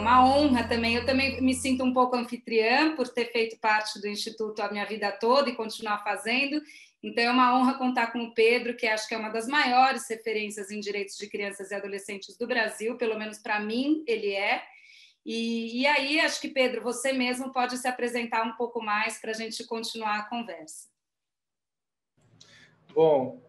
uma honra também. Eu também me sinto um pouco anfitriã por ter feito parte do Instituto a minha vida toda e continuar fazendo. Então, é uma honra contar com o Pedro, que acho que é uma das maiores referências em direitos de crianças e adolescentes do Brasil, pelo menos para mim ele é. E aí, acho que, Pedro, você mesmo pode se apresentar um pouco mais para a gente continuar a conversa. Bom,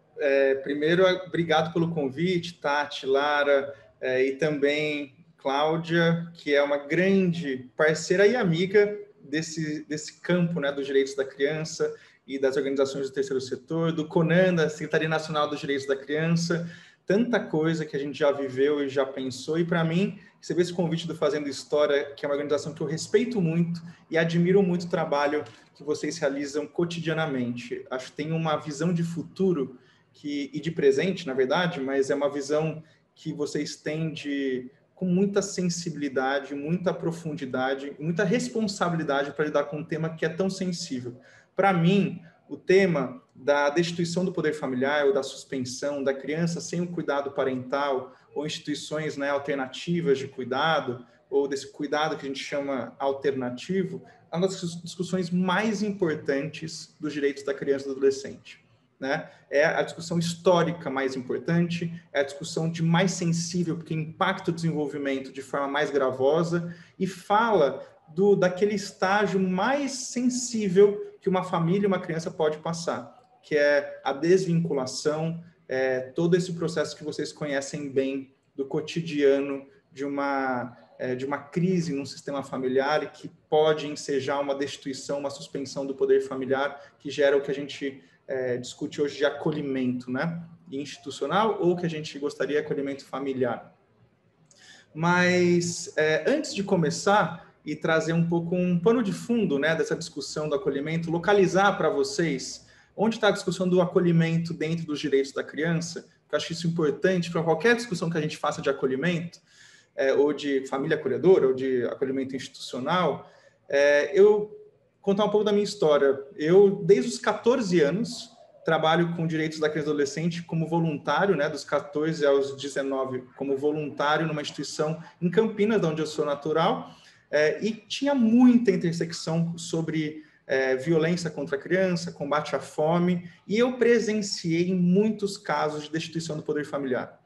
primeiro, obrigado pelo convite, Tati, Lara, e também Cláudia, que é uma grande parceira e amiga desse campo, né, dos direitos da criança e das organizações do terceiro setor, do CONAN, da Secretaria Nacional dos Direitos da Criança, tanta coisa que a gente já viveu e já pensou, e para mim, receber esse convite do Fazendo História, que é uma organização que eu respeito muito e admiro muito o trabalho que vocês realizam cotidianamente. Acho que tem uma visão de futuro e de presente, na verdade, mas é uma visão que vocês têm com muita sensibilidade, muita profundidade, muita responsabilidade para lidar com um tema que é tão sensível. Para mim, o tema da destituição do poder familiar ou da suspensão da criança sem o cuidado parental ou instituições, né, alternativas de cuidado, ou desse cuidado que a gente chama alternativo, é uma das discussões mais importantes dos direitos da criança e do adolescente. Né? É a discussão histórica mais importante, é a discussão de mais sensível, porque impacta o desenvolvimento de forma mais gravosa e fala daquele estágio mais sensível que uma família e uma criança pode passar, que é a desvinculação, todo esse processo que vocês conhecem bem do cotidiano de uma crise num sistema familiar e que pode ensejar uma destituição, uma suspensão do poder familiar, que gera o que a gente discute hoje de acolhimento, né? Institucional, ou que a gente gostaria de acolhimento familiar. Mas, antes de começar e trazer um pouco um pano de fundo, né, dessa discussão do acolhimento, localizar para vocês onde está a discussão do acolhimento dentro dos direitos da criança, eu acho isso importante para qualquer discussão que a gente faça de acolhimento, ou de família acolhedora, ou de acolhimento institucional, eu contar um pouco da minha história. Eu, desde os 14 anos, trabalho com direitos da criança e adolescente como voluntário, né, dos 14 aos 19, como voluntário numa instituição em Campinas, de onde eu sou natural, e tinha muita intersecção sobre violência contra a criança, combate à fome, e eu presenciei muitos casos de destituição do poder familiar.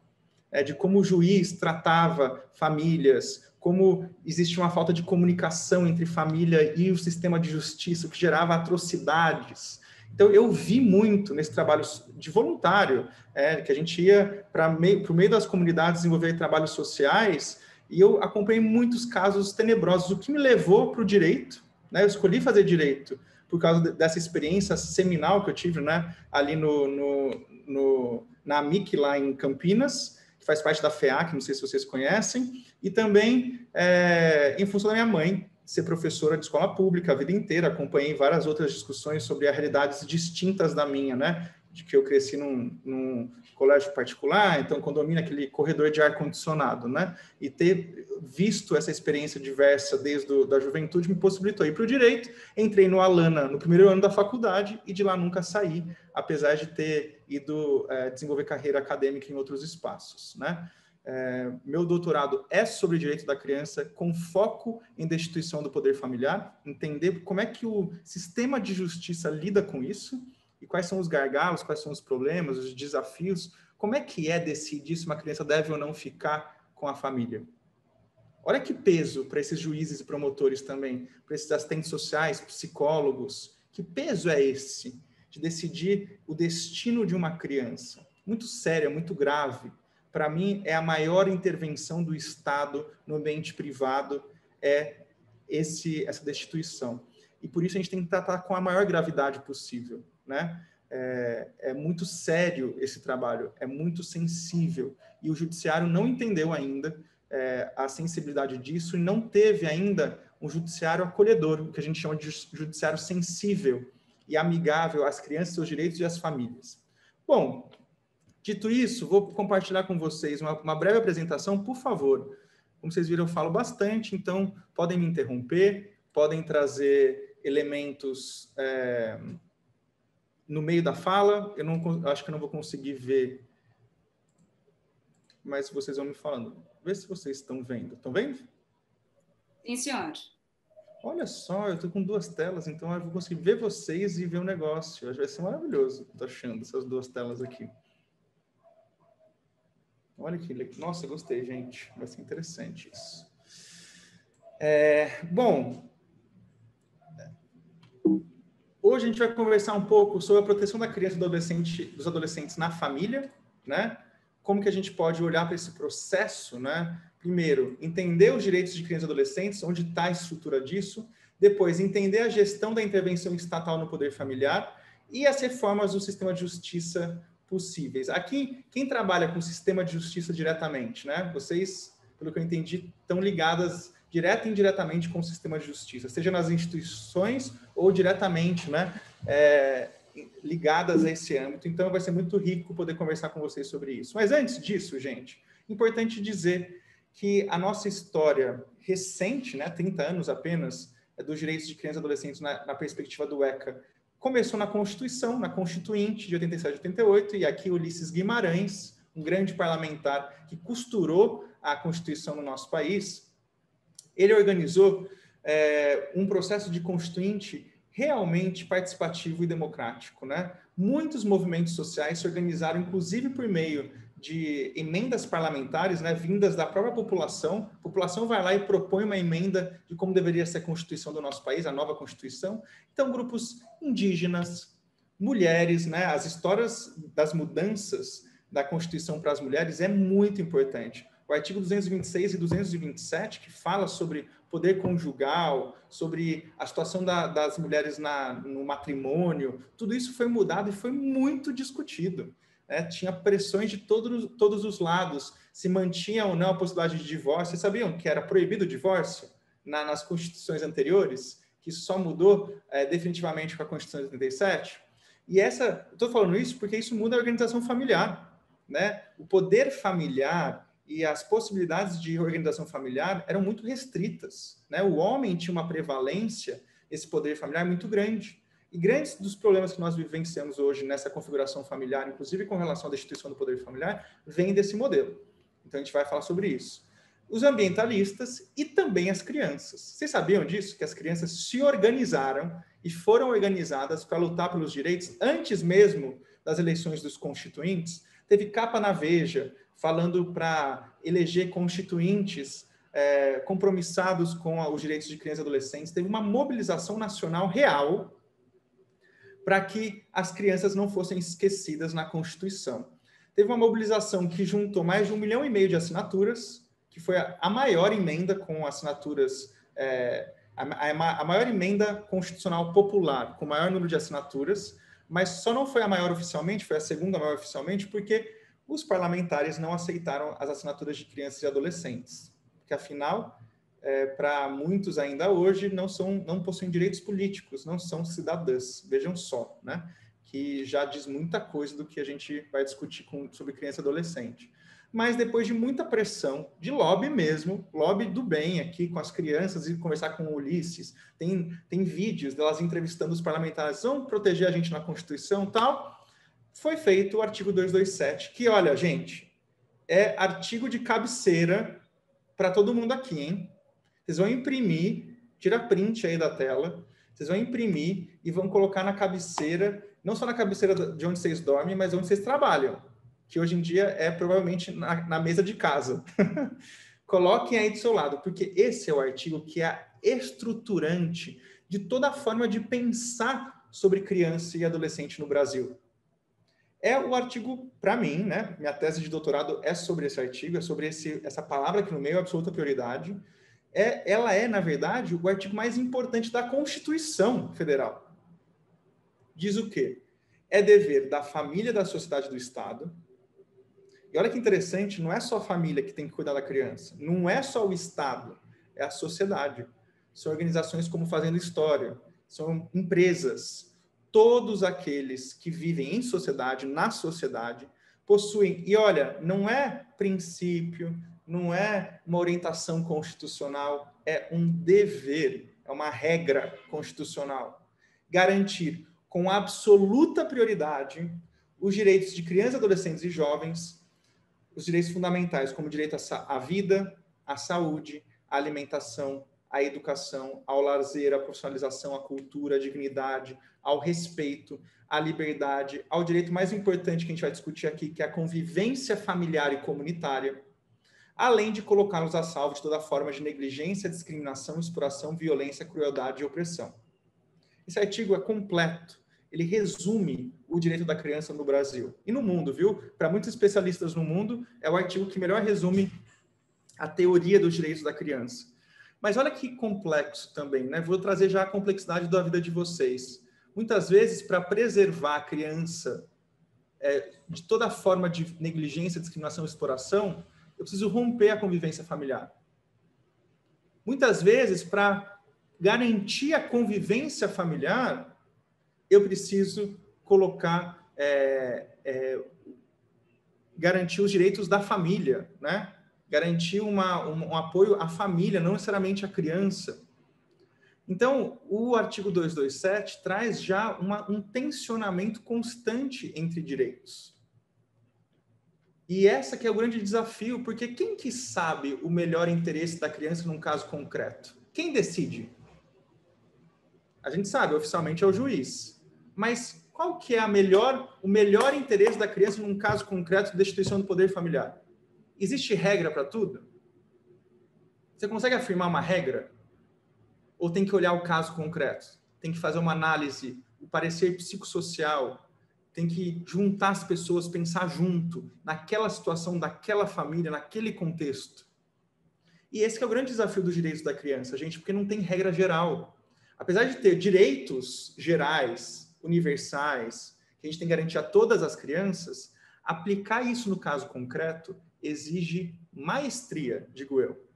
De como o juiz tratava famílias, como existe uma falta de comunicação entre família e o sistema de justiça, o que gerava atrocidades. Então, eu vi muito nesse trabalho de voluntário, que a gente ia para o meio das comunidades desenvolver trabalhos sociais, e eu acompanhei muitos casos tenebrosos, o que me levou para o direito, né? Eu escolhi fazer direito por causa dessa experiência seminal que eu tive, né? Ali na AMIC, lá em Campinas, que faz parte da FEAC, não sei se vocês conhecem, e também em função da minha mãe ser professora de escola pública a vida inteira, acompanhei várias outras discussões sobre realidades distintas da minha, né? De que eu cresci num colégio particular, então condomínio, aquele corredor de ar-condicionado, né? E ter visto essa experiência diversa desde da juventude me possibilitou ir para o direito. Entrei no Alana no primeiro ano da faculdade e de lá nunca saí, apesar de ter ido desenvolver carreira acadêmica em outros espaços, né? Meu doutorado é sobre direito da criança, com foco em destituição do poder familiar, entender como é que o sistema de justiça lida com isso, e quais são os gargalos, quais são os problemas, os desafios, como é que decidir se uma criança deve ou não ficar com a família. Olha que peso para esses juízes e promotores também, para esses assistentes sociais, psicólogos, que peso é esse de decidir o destino de uma criança? Muito sério, muito grave. Para mim, é a maior intervenção do Estado no ambiente privado, essa destituição. E por isso a gente tem que tratar com a maior gravidade possível, né? É muito sério esse trabalho, é muito sensível. E o judiciário não entendeu ainda a sensibilidade disso e não teve ainda um judiciário acolhedor, o que a gente chama de judiciário sensível e amigável às crianças, seus direitos e às famílias. Bom, dito isso, vou compartilhar com vocês uma breve apresentação, por favor. Como vocês viram, eu falo bastante, então podem me interromper, podem trazer elementos no meio da fala. Acho que eu não vou conseguir ver, mas vocês vão me falando. Vê se vocês estão vendo. Estão vendo? Sim, senhor. Olha só, eu estou com 2 telas, então eu vou conseguir ver vocês e ver o negócio. Vai ser maravilhoso, estou achando, essas 2 telas aqui. Olha que legal. Nossa, gostei, gente. Vai ser interessante isso. Bom, hoje a gente vai conversar um pouco sobre a proteção da criança e dos adolescentes na família, né? Como que a gente pode olhar para esse processo, né? Primeiro, entender os direitos de crianças e adolescentes, onde está a estrutura disso. Depois, entender a gestão da intervenção estatal no poder familiar e as reformas do sistema de justiça possíveis. Aqui, quem trabalha com o sistema de justiça diretamente, né? Vocês, pelo que eu entendi, estão ligadas direta e indiretamente com o sistema de justiça, seja nas instituições ou diretamente, né? Ligadas a esse âmbito. Então, vai ser muito rico poder conversar com vocês sobre isso. Mas antes disso, gente, importante dizer que a nossa história recente, né, 30 anos apenas, dos direitos de crianças e adolescentes na perspectiva do ECA, começou na Constituição, na Constituinte de 87 e 88, e aqui Ulisses Guimarães, um grande parlamentar que costurou a Constituição no nosso país, ele organizou um processo de constituinte realmente participativo e democrático, né? Muitos movimentos sociais se organizaram, inclusive por meio de emendas parlamentares, né, vindas da própria população. A população vai lá e propõe uma emenda de como deveria ser a Constituição do nosso país, a nova Constituição. Então, grupos indígenas, mulheres, né, as histórias das mudanças da Constituição para as mulheres é muito importante. O artigo 226 e 227, que fala sobre poder conjugal, sobre a situação das mulheres no matrimônio, tudo isso foi mudado e foi muito discutido. Tinha pressões de todos os lados, se mantinha ou não a possibilidade de divórcio. Vocês sabiam que era proibido o divórcio nas constituições anteriores, que isso só mudou definitivamente com a Constituição de 87? E estou falando isso porque isso muda a organização familiar, né? O poder familiar e as possibilidades de organização familiar eram muito restritas, né? O homem tinha uma prevalência, esse poder familiar muito grande. E grandes dos problemas que nós vivenciamos hoje nessa configuração familiar, inclusive com relação à destituição do poder familiar, vem desse modelo. Então, a gente vai falar sobre isso. Os ambientalistas e também as crianças. Vocês sabiam disso? Que as crianças se organizaram e foram organizadas para lutar pelos direitos antes mesmo das eleições dos constituintes? Teve capa na Veja falando para eleger constituintes compromissados com os direitos de crianças e adolescentes. Teve uma mobilização nacional real para que as crianças não fossem esquecidas na Constituição. Teve uma mobilização que juntou mais de 1,5 milhão de assinaturas, que foi a maior emenda com assinaturas, a maior emenda constitucional popular, com o maior número de assinaturas, mas só não foi a maior oficialmente, foi a segunda maior oficialmente, porque os parlamentares não aceitaram as assinaturas de crianças e adolescentes, porque afinal, para muitos ainda hoje, não possuem direitos políticos, não são cidadãs. Vejam só, né? Que já diz muita coisa do que a gente vai discutir sobre criança e adolescente. Mas depois de muita pressão, de lobby mesmo, lobby do bem aqui com as crianças e conversar com o Ulisses, tem vídeos delas entrevistando os parlamentares, vão proteger a gente na Constituição e tal, foi feito o artigo 227, que, olha, gente, é artigo de cabeceira para todo mundo aqui, hein? Vocês vão imprimir, tira print aí da tela, vocês vão imprimir e vão colocar na cabeceira, não só na cabeceira de onde vocês dormem, mas onde vocês trabalham, que hoje em dia é provavelmente na mesa de casa. Coloquem aí do seu lado, porque esse é o artigo que é estruturante de toda a forma de pensar sobre criança e adolescente no Brasil. É o artigo, para mim, né? Minha tese de doutorado é sobre esse artigo, é sobre essa palavra aqui no meio, absoluta prioridade. Ela é, na verdade, o artigo mais importante da Constituição Federal. Diz o quê? É dever da família, da sociedade e do Estado. E olha que interessante, não é só a família que tem que cuidar da criança, não é só o Estado, é a sociedade. São organizações como Fazendo História, são empresas. Todos aqueles que vivem em sociedade, na sociedade, possuem. E olha, não é princípio, não é uma orientação constitucional, é um dever, é uma regra constitucional. Garantir com absoluta prioridade os direitos de crianças, adolescentes e jovens, os direitos fundamentais, como o direito à vida, à saúde, à alimentação, à educação, ao lazer, à profissionalização, à cultura, à dignidade, ao respeito, à liberdade, ao direito mais importante que a gente vai discutir aqui, que é a convivência familiar e comunitária, além de colocá-los a salvo de toda forma de negligência, discriminação, exploração, violência, crueldade e opressão. Esse artigo é completo. Ele resume o direito da criança no Brasil e no mundo, viu? Para muitos especialistas no mundo, é o artigo que melhor resume a teoria dos direitos da criança. Mas olha que complexo também, né? Vou trazer já a complexidade da vida de vocês. Muitas vezes, para preservar a criança de toda forma de negligência, discriminação e exploração, eu preciso romper a convivência familiar. Muitas vezes, para garantir a convivência familiar, eu preciso colocar, garantir os direitos da família, né? Garantir um apoio à família, não necessariamente à criança. Então, o artigo 227 traz já um tensionamento constante entre direitos. E essa que é o grande desafio, porque quem que sabe o melhor interesse da criança num caso concreto? Quem decide? A gente sabe, oficialmente é o juiz. Mas qual que é o melhor interesse da criança num caso concreto de destituição do poder familiar? Existe regra para tudo? Você consegue afirmar uma regra? Ou tem que olhar o caso concreto? Tem que fazer uma análise, o parecer psicossocial, tem que juntar as pessoas, pensar junto, naquela situação, daquela família, naquele contexto. E esse que é o grande desafio dos direitos da criança, gente, porque não tem regra geral. Apesar de ter direitos gerais, universais, que a gente tem que garantir a todas as crianças, aplicar isso no caso concreto exige maestria, digo eu.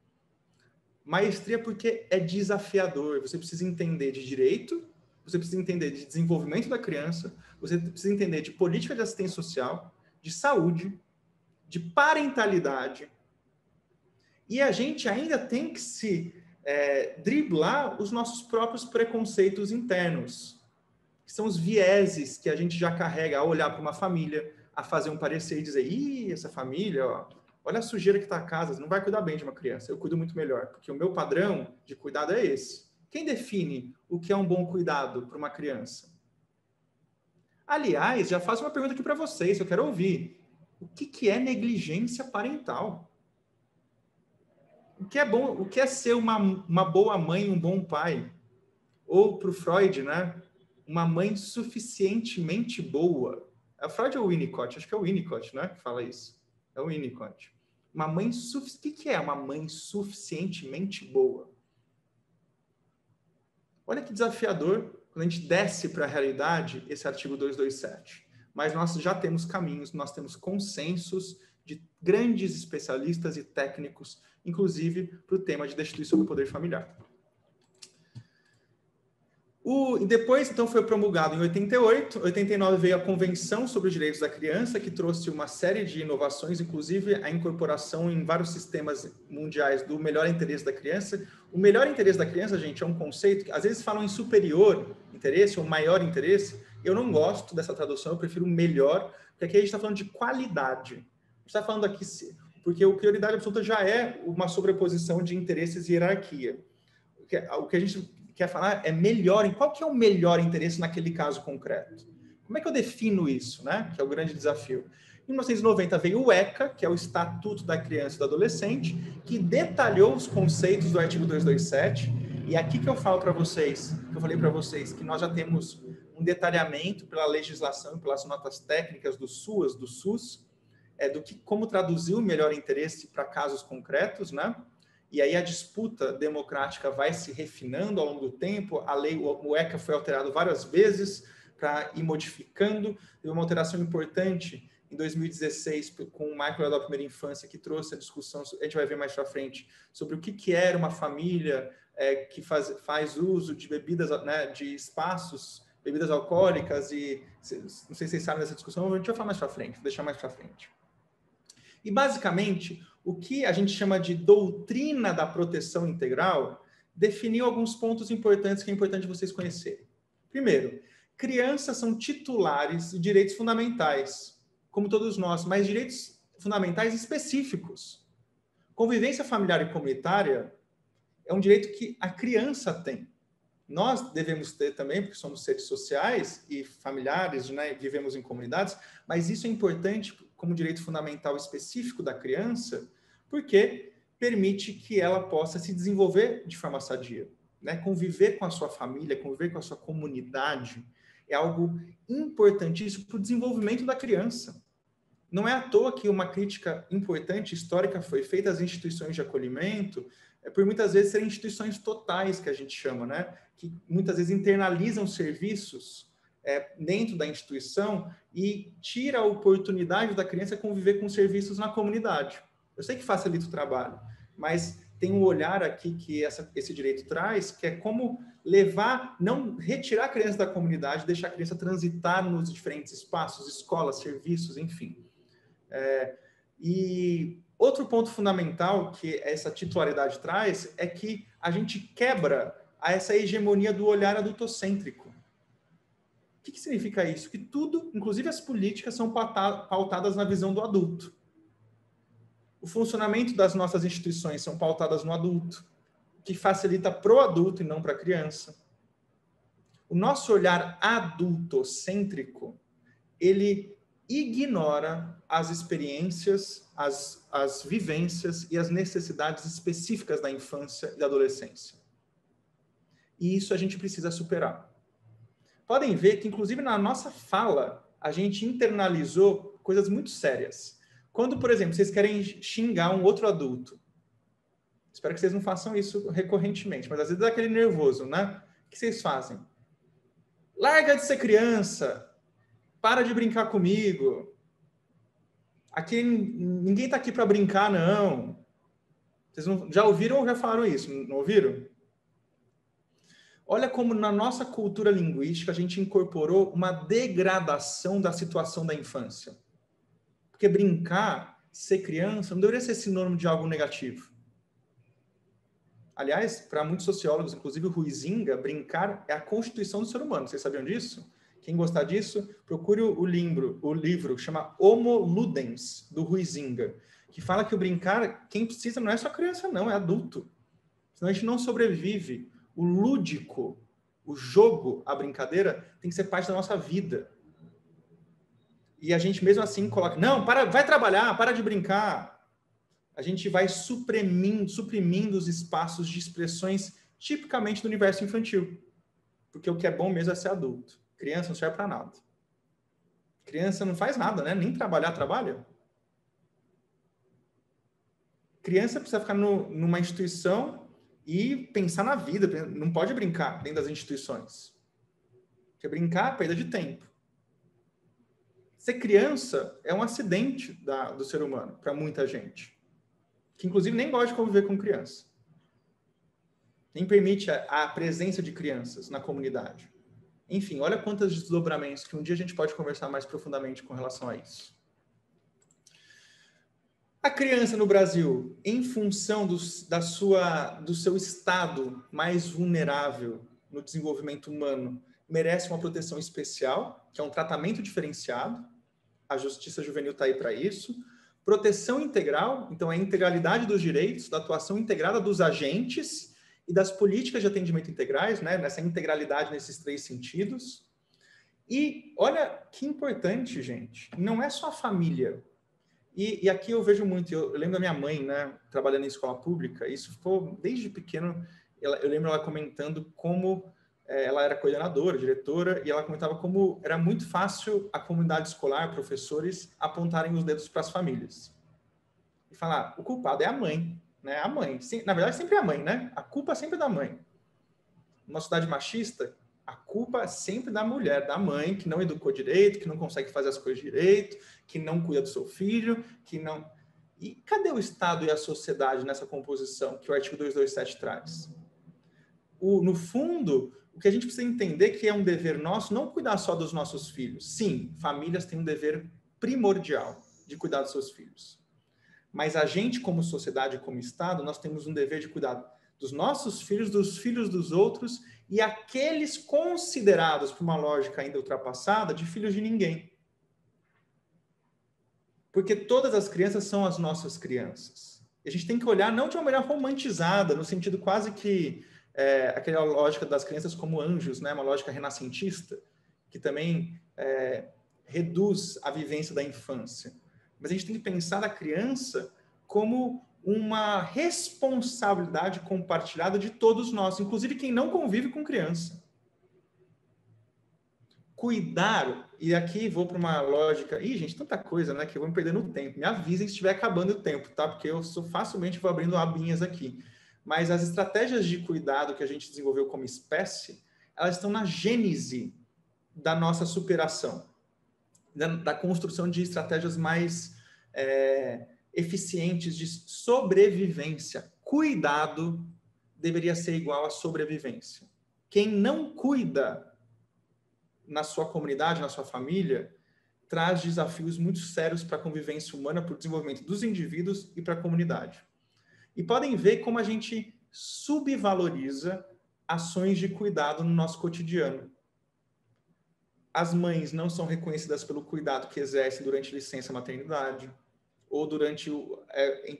Maestria porque é desafiador, você precisa entender de direito, você precisa entender de desenvolvimento da criança, você precisa entender de política de assistência social, de saúde, de parentalidade. E a gente ainda tem que driblar os nossos próprios preconceitos internos, que são os vieses que a gente já carrega ao olhar para uma família, a fazer um parecer e dizer, essa família, olha a sujeira que está a casa, não vai cuidar bem de uma criança, eu cuido muito melhor, porque o meu padrão de cuidado é esse. Quem define o que é um bom cuidado para uma criança? Aliás, já faço uma pergunta aqui para vocês, eu quero ouvir. O que é negligência parental? O que é bom? O que é ser uma boa mãe, um bom pai? Ou, para o Freud, né? Uma mãe suficientemente boa. É Freud ou o Winnicott? Acho que é o Winnicott, né? Que fala isso. É o Winnicott. Uma mãe o que é uma mãe suficientemente boa? Olha que desafiador quando a gente desce para a realidade esse artigo 227. Mas nós já temos caminhos, nós temos consensos de grandes especialistas e técnicos, inclusive para o tema de destituição do poder familiar. E depois, então, foi promulgado em 88, 89 veio a Convenção sobre os Direitos da Criança, que trouxe uma série de inovações, inclusive a incorporação em vários sistemas mundiais do melhor interesse da criança. O melhor interesse da criança, gente, é um conceito que às vezes falam em superior interesse ou maior interesse. Eu não gosto dessa tradução, eu prefiro melhor, porque aqui a gente está falando de qualidade. A gente está falando aqui, porque o prioridade absoluta já é uma sobreposição de interesses e hierarquia. O que a gente quer falar é melhor, qual que é o melhor interesse naquele caso concreto? Como é que eu defino isso, né? Que é o grande desafio. Em 1990 veio o ECA, que é o Estatuto da Criança e do Adolescente, que detalhou os conceitos do artigo 227, e aqui que eu falo para vocês, que eu falei para vocês, que nós já temos um detalhamento pela legislação e pelas notas técnicas do SUAS, do SUS, como traduzir o melhor interesse para casos concretos, né? E aí a disputa democrática vai se refinando ao longo do tempo, a lei, o ECA foi alterado várias vezes para ir modificando, teve uma alteração importante em 2016 com o Marco Legal da Primeira Infância, que trouxe a discussão, a gente vai ver mais para frente, sobre o que era uma família que faz uso de bebidas, né, de espaços, bebidas alcoólicas, e não sei se vocês sabem dessa discussão, a gente vai falar mais para frente, vou deixar mais para frente. E, basicamente, o que a gente chama de doutrina da proteção integral definiu alguns pontos importantes que é importante vocês conhecerem. Primeiro, crianças são titulares de direitos fundamentais, como todos nós, mas direitos fundamentais específicos. Convivência familiar e comunitária é um direito que a criança tem. Nós devemos ter também, porque somos seres sociais e familiares, né, vivemos em comunidades, mas isso é importante como direito fundamental específico da criança, porque permite que ela possa se desenvolver de forma sadia, né? Conviver com a sua família, conviver com a sua comunidade é algo importantíssimo para o desenvolvimento da criança. Não é à toa que uma crítica importante, histórica, foi feita às instituições de acolhimento, por muitas vezes serem instituições totais, que a gente chama, né? Que muitas vezes internalizam serviços dentro da instituição e tira a oportunidade da criança conviver com serviços na comunidade. Eu sei que facilita o trabalho, mas tem um olhar aqui que esse direito traz, que é como levar, não retirar a criança da comunidade, deixar a criança transitar nos diferentes espaços, escolas, serviços, enfim. E outro ponto fundamental que essa titularidade traz é que a gente quebra essa hegemonia do olhar adultocêntrico. O que significa isso? Que tudo, inclusive as políticas, são pautadas na visão do adulto. O funcionamento das nossas instituições são pautadas no adulto, que facilita para o adulto e não para a criança. O nosso olhar adultocêntrico, ele ignora as experiências, as vivências e as necessidades específicas da infância e da adolescência. E isso a gente precisa superar. Podem ver que, inclusive, na nossa fala, a gente internalizou coisas muito sérias. Quando, por exemplo, vocês querem xingar um outro adulto, espero que vocês não façam isso recorrentemente, mas às vezes dá aquele nervoso, né? O que vocês fazem? Larga de ser criança, para de brincar comigo. Aqui ninguém está aqui para brincar, não. Vocês já ouviram ou já falaram isso? Não ouviram? Olha como na nossa cultura linguística a gente incorporou uma degradação da situação da infância. Porque brincar, ser criança, não deveria ser sinônimo de algo negativo. Aliás, para muitos sociólogos, inclusive o Huizinga, brincar é a constituição do ser humano. Vocês sabiam disso? Quem gostar disso, procure o livro chama Homo Ludens, do Huizinga, que fala que o brincar, quem precisa não é só criança, não, é adulto. Senão a gente não sobrevive. O lúdico, o jogo, a brincadeira, tem que ser parte da nossa vida. E a gente mesmo assim coloca, não, vai trabalhar, para de brincar. A gente vai suprimindo os espaços de expressões tipicamente do universo infantil. Porque o que é bom mesmo é ser adulto. Criança não serve para nada. Criança não faz nada, né? Nem trabalhar, trabalha. Criança precisa ficar numa instituição e pensar na vida. Não pode brincar dentro das instituições. Porque brincar é perda de tempo. Ser criança é um acidente do ser humano, para muita gente. Que, inclusive, nem gosta de conviver com criança. Nem permite a presença de crianças na comunidade. Enfim, olha quantos desdobramentos que um dia a gente pode conversar mais profundamente com relação a isso. A criança no Brasil, em função do seu estado mais vulnerável no desenvolvimento humano, merece uma proteção especial, que é um tratamento diferenciado. A Justiça Juvenil está aí para isso. Proteção integral, então é a integralidade dos direitos, da atuação integrada dos agentes e das políticas de atendimento integrais, né? Nessa integralidade nesses 3 sentidos. E olha que importante, gente, não é só a família. E aqui eu vejo muito, eu lembro da minha mãe, né, trabalhando em escola pública, isso ficou desde pequeno, eu lembro ela comentando como ela era coordenadora, diretora, e ela comentava como era muito fácil a comunidade escolar, professores, apontarem os dedos para as famílias. E falar, o culpado é a mãe, né? A mãe. Na verdade, sempre é a mãe, né? A culpa é sempre da mãe. Numa sociedade machista, a culpa é sempre da mulher, da mãe, que não educou direito, que não consegue fazer as coisas direito, que não cuida do seu filho, que não... E cadê o Estado e a sociedade nessa composição que o artigo 227 traz? No fundo, o que a gente precisa entender é que é um dever nosso não cuidar só dos nossos filhos. Sim, famílias têm um dever primordial de cuidar dos seus filhos. Mas a gente, como sociedade, como Estado, nós temos um dever de cuidar dos nossos filhos, dos filhos dos outros e aqueles considerados, por uma lógica ainda ultrapassada, de filhos de ninguém. Porque todas as crianças são as nossas crianças. a gente tem que olhar não de uma maneira romantizada, no sentido quase que aquela lógica das crianças como anjos, né? Uma lógica renascentista, que também reduz a vivência da infância. Mas a gente tem que pensar a criança como uma responsabilidade compartilhada de todos nós, inclusive quem não convive com criança. Cuidar, e aqui vou para uma lógica, gente, tanta coisa, né, que eu vou me perdendo o tempo. Me avisem se estiver acabando o tempo, tá? Porque eu facilmente vou abrindo abinhas aqui. Mas as estratégias de cuidado que a gente desenvolveu como espécie, elas estão na gênese da nossa superação, da construção de estratégias mais eficientes de sobrevivência. Cuidado deveria ser igual a sobrevivência. Quem não cuida na sua comunidade, na sua família, traz desafios muito sérios para a convivência humana, para o desenvolvimento dos indivíduos e para a comunidade. E podem ver como a gente subvaloriza ações de cuidado no nosso cotidiano. As mães não são reconhecidas pelo cuidado que exercem durante licença maternidade, ou durante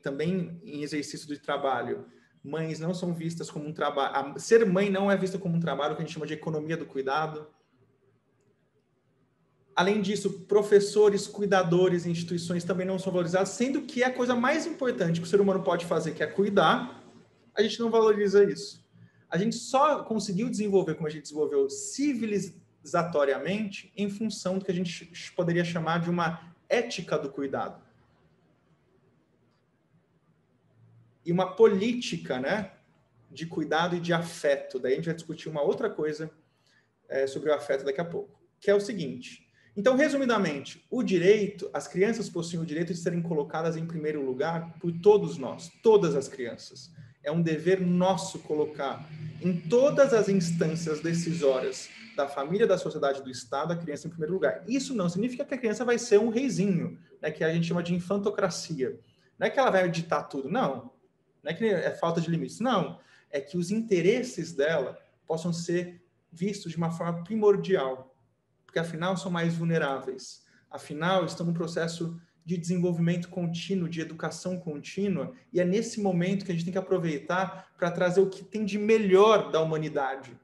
também em exercício de trabalho. Mães não são vistas como um trabalho. Ser mãe não é vista como um trabalho que a gente chama de economia do cuidado. Além disso, professores, cuidadores, instituições também não são valorizados, sendo que a coisa mais importante que o ser humano pode fazer, que é cuidar, a gente não valoriza isso. A gente só conseguiu desenvolver como a gente desenvolveu civilizatoriamente em função do que a gente poderia chamar de uma ética do cuidado. E uma política, né, de cuidado e de afeto. Daí a gente vai discutir uma outra coisa sobre o afeto daqui a pouco, que é o seguinte. Então, resumidamente, as crianças possuem o direito de serem colocadas em primeiro lugar por todos nós, todas as crianças. É um dever nosso colocar em todas as instâncias decisórias da família, da sociedade, do Estado, a criança em primeiro lugar. Isso não significa que a criança vai ser um reizinho, né, que a gente chama de infantocracia. Não é que ela vai ditar tudo, não. Não é que é falta de limites, não. É que os interesses dela possam ser vistos de uma forma primordial, porque afinal são mais vulneráveis. Afinal, estão num processo de desenvolvimento contínuo, de educação contínua, e é nesse momento que a gente tem que aproveitar para trazer o que tem de melhor da humanidade,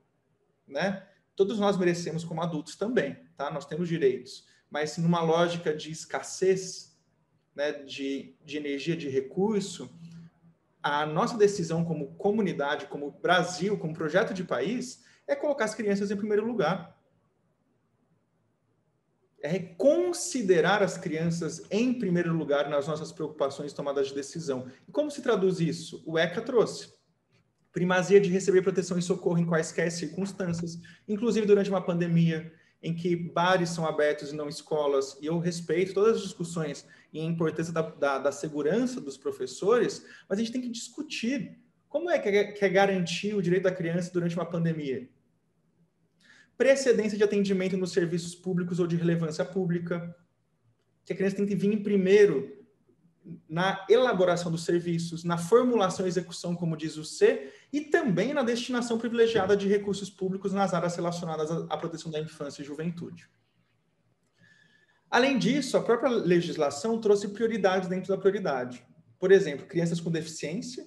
né? Todos nós merecemos como adultos também, tá? Nós temos direitos, mas numa lógica de escassez, né, de energia, de recurso, a nossa decisão como comunidade, como Brasil, como projeto de país, é colocar as crianças em primeiro lugar. É considerar as crianças em primeiro lugar nas nossas preocupações e tomadas de decisão. E como se traduz isso? O ECA trouxe. Primazia de receber proteção e socorro em quaisquer circunstâncias, inclusive durante uma pandemia, em que bares são abertos e não escolas, e eu respeito todas as discussões e a importância da segurança dos professores, mas a gente tem que discutir como é que é garantir o direito da criança durante uma pandemia. Precedência de atendimento nos serviços públicos ou de relevância pública, que a criança tem que vir em primeiro na elaboração dos serviços, na formulação e execução, como diz o C, e também na destinação privilegiada de recursos públicos nas áreas relacionadas à proteção da infância e juventude. Além disso, a própria legislação trouxe prioridades dentro da prioridade. Por exemplo, crianças com deficiência,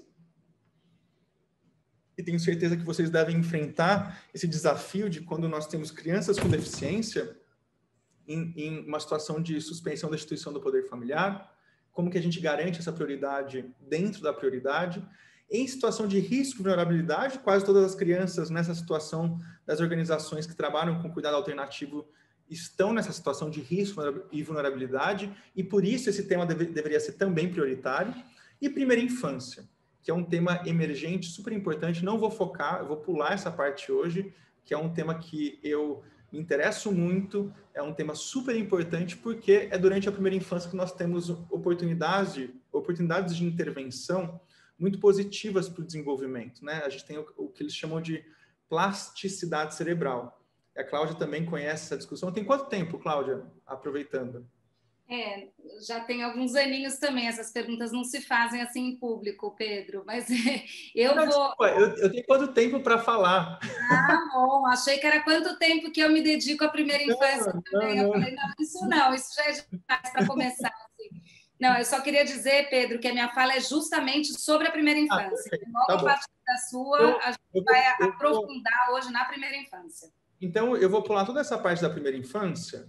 e tenho certeza que vocês devem enfrentar esse desafio de quando nós temos crianças com deficiência em uma situação de suspensão da instituição do poder familiar, como que a gente garante essa prioridade dentro da prioridade. Em situação de risco e vulnerabilidade, quase todas as crianças nessa situação das organizações que trabalham com cuidado alternativo estão nessa situação de risco e vulnerabilidade, e por isso esse tema deveria ser também prioritário. E primeira infância, que é um tema emergente, super importante. Não vou focar, eu vou pular essa parte hoje, que é um tema que eu me interesso muito, é um tema super importante, porque é durante a primeira infância que nós temos oportunidades de intervenção muito positivas para o desenvolvimento, né? A gente tem o que eles chamam de plasticidade cerebral. A Cláudia também conhece essa discussão. Tem quanto tempo, Cláudia, aproveitando? Já tem alguns aninhos também, essas perguntas não se fazem assim em público, Pedro, mas eu vou... Desculpa, eu tenho quanto tempo para falar? Ah, bom, achei que era quanto tempo que eu me dedico à primeira infância também. Eu falei, não, isso já é demais para começar. Assim. Não, eu só queria dizer, Pedro, que a minha fala é justamente sobre a primeira infância. Logo a partir da sua, a gente vai aprofundar hoje na primeira infância. Então, eu vou pular toda essa parte da primeira infância,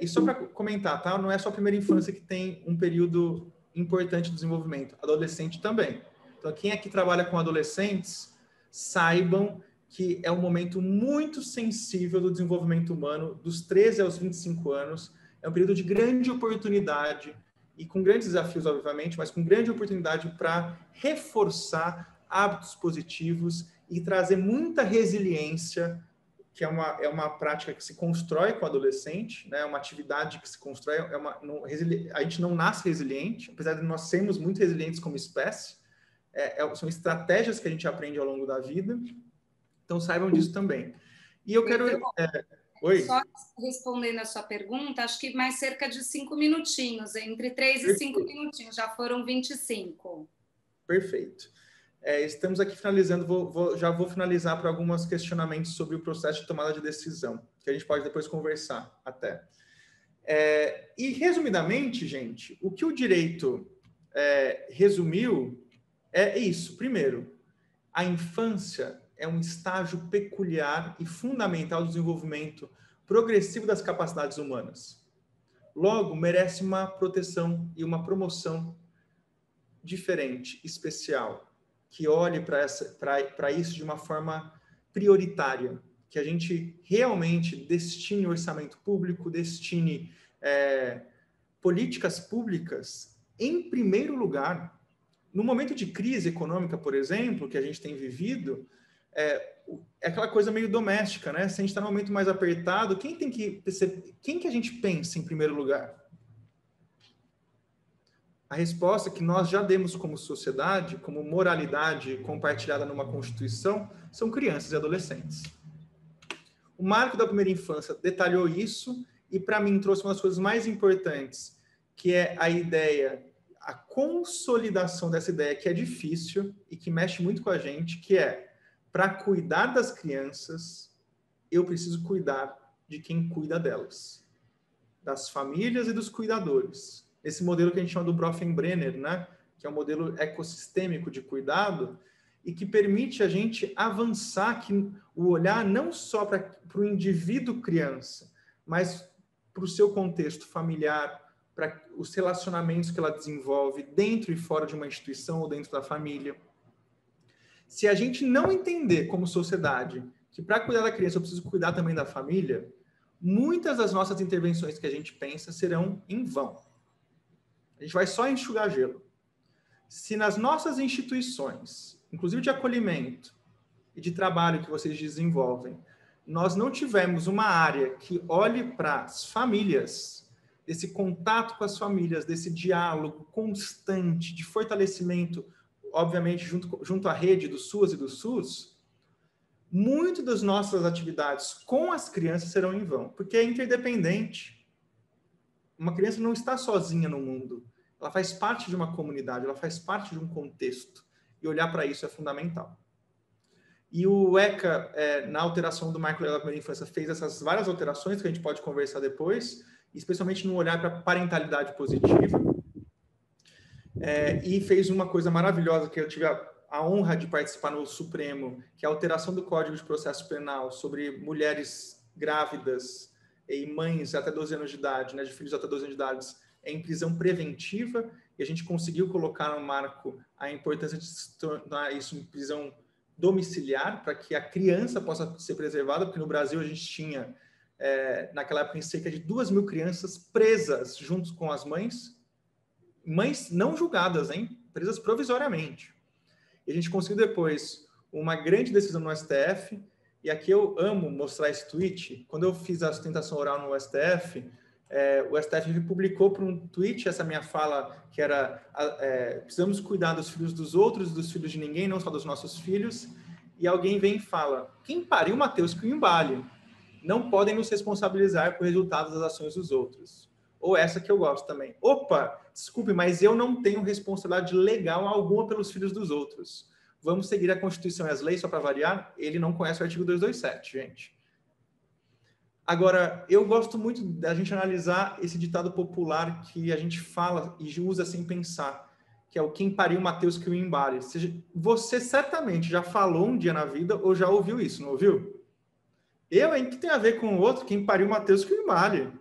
e só para comentar, tá? Não é só a primeira infância que tem um período importante de desenvolvimento, adolescente também. Então, quem aqui trabalha com adolescentes, saibam que é um momento muito sensível do desenvolvimento humano, dos 13 aos 25 anos, é um período de grande oportunidade, e com grandes desafios, obviamente, mas com grande oportunidade para reforçar hábitos positivos e trazer muita resiliência, que é uma prática que se constrói com o adolescente, né? É uma atividade que se constrói, a gente não nasce resiliente, apesar de nós sermos muito resilientes como espécie, são estratégias que a gente aprende ao longo da vida, então saibam disso também. E eu quero... Oi? Só respondendo a sua pergunta, acho que mais cerca de 5 minutinhos, entre 3 e 5 minutinhos, já foram 25. Perfeito. Estamos aqui finalizando, já vou finalizar para alguns questionamentos sobre o processo de tomada de decisão, que a gente pode depois conversar até. E, resumidamente, gente, o que o direito resumiu é isso. Primeiro, a infância é um estágio peculiar e fundamental do desenvolvimento progressivo das capacidades humanas. Logo, merece uma proteção e uma promoção diferente, especial, que olhe para isso de uma forma prioritária, que a gente realmente destine orçamento público, destine políticas públicas em primeiro lugar. No momento de crise econômica, por exemplo, que a gente tem vivido, é aquela coisa meio doméstica, né? Se a gente está num momento mais apertado, quem que a gente pensa em primeiro lugar? A resposta que nós já demos como sociedade, como moralidade compartilhada numa Constituição, são crianças e adolescentes. O marco da primeira infância detalhou isso e, para mim, trouxe uma das coisas mais importantes, que é a consolidação dessa ideia, que é difícil e que mexe muito com a gente, que para cuidar das crianças, eu preciso cuidar de quem cuida delas, das famílias e dos cuidadores. Esse modelo que a gente chama do Bronfenbrenner, né? Que é um modelo ecossistêmico de cuidado e que permite a gente avançar o olhar não só para o indivíduo criança, mas para o seu contexto familiar, para os relacionamentos que ela desenvolve dentro e fora de uma instituição ou dentro da família. Se a gente não entender como sociedade que para cuidar da criança eu preciso cuidar também da família, muitas das nossas intervenções que a gente pensa serão em vão. A gente vai só enxugar gelo. Se nas nossas instituições, inclusive de acolhimento e de trabalho que vocês desenvolvem, nós não tivermos uma área que olhe para as famílias, desse contato com as famílias, desse diálogo constante, de fortalecimento, obviamente, junto à rede do SUAS e do SUS, muito das nossas atividades com as crianças serão em vão, porque é interdependente. Uma criança não está sozinha no mundo. Ela faz parte de uma comunidade, ela faz parte de um contexto. E olhar para isso é fundamental. E o ECA, na alteração do Marco Legal da Primeira Infância, fez essas várias alterações que a gente pode conversar depois, especialmente no olhar para a parentalidade positiva. E fez uma coisa maravilhosa que eu tive a honra de participar no Supremo, que é a alteração do Código de Processo Penal sobre mulheres grávidas e mães até 12 anos de idade, né, de filhos até 12 anos de idade, em prisão preventiva, e a gente conseguiu colocar no marco a importância de se tornar isso em prisão domiciliar, para que a criança possa ser preservada, porque no Brasil a gente tinha, naquela época, cerca de 2.000 crianças presas junto com as mães não julgadas, hein? Presas provisoriamente. E a gente conseguiu depois uma grande decisão no STF, e aqui eu amo mostrar esse tweet. Quando eu fiz a sustentação oral no STF, o STF publicou por um tweet essa minha fala, que era precisamos cuidar dos filhos dos outros, dos filhos de ninguém, não só dos nossos filhos. E alguém vem e fala, quem pariu Mateus que o embale, não podem nos responsabilizar por resultados das ações dos outros. Ou essa que eu gosto também. Opa, desculpe, mas eu não tenho responsabilidade legal alguma pelos filhos dos outros. Vamos seguir a Constituição e as leis, só para variar? Ele não conhece o artigo 227, gente. Agora, eu gosto muito da gente analisar esse ditado popular que a gente fala e usa sem pensar, que é o quem pariu Mateus que o embale. Você certamente já falou um dia na vida ou já ouviu isso, não ouviu? Que tem a ver com o outro, quem pariu Mateus que o embale.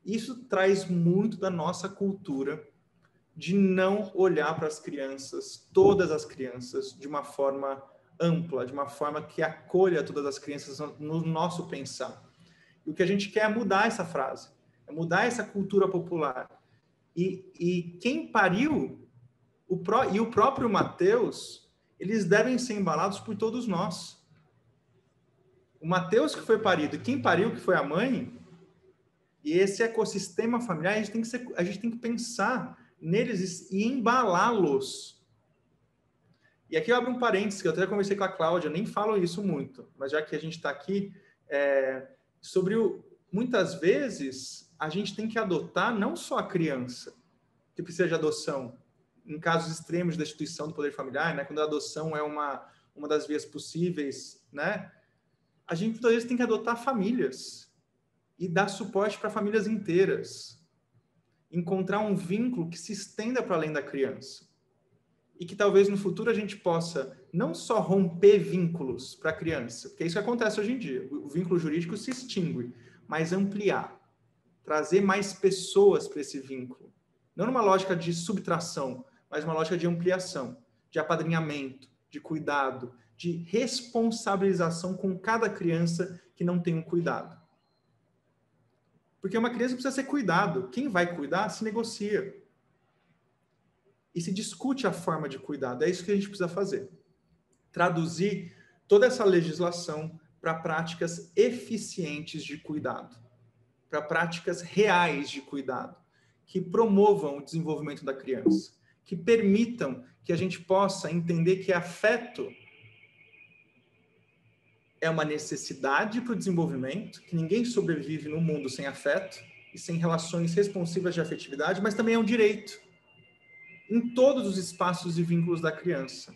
Isso traz muito da nossa cultura de não olhar para as crianças, todas as crianças, de uma forma ampla, de uma forma que acolha todas as crianças no nosso pensar. E o que a gente quer é mudar essa frase, é mudar essa cultura popular. E quem pariu, o próprio Mateus, eles devem ser embalados por todos nós. O Mateus que foi parido e quem pariu, que foi a mãe, e esse ecossistema familiar, a gente tem que pensar neles e embalá-los. E aqui eu abro um parênteses, que eu até conversei com a Cláudia, nem falo isso muito, mas já que a gente está aqui, muitas vezes a gente tem que adotar não só a criança que precisa de adoção, em casos extremos da instituição do poder familiar, né, quando a adoção é uma das vias possíveis, né, a gente muitas vezes tem que adotar famílias e dar suporte para famílias inteiras, encontrar um vínculo que se estenda para além da criança e que talvez no futuro a gente possa não só romper vínculos para a criança, porque é isso que acontece hoje em dia, o vínculo jurídico se extingue, mas ampliar, trazer mais pessoas para esse vínculo, não numa lógica de subtração, mas uma lógica de ampliação, de apadrinhamento, de cuidado, de responsabilização com cada criança que não tem um cuidado. Porque uma criança precisa ser cuidado. Quem vai cuidar se negocia. E se discute a forma de cuidado. É isso que a gente precisa fazer. Traduzir toda essa legislação para práticas eficientes de cuidado. Para práticas reais de cuidado. Que promovam o desenvolvimento da criança. Que permitam que a gente possa entender que afeto é uma necessidade para o desenvolvimento, que ninguém sobrevive no mundo sem afeto e sem relações responsivas de afetividade, mas também é um direito em todos os espaços e vínculos da criança.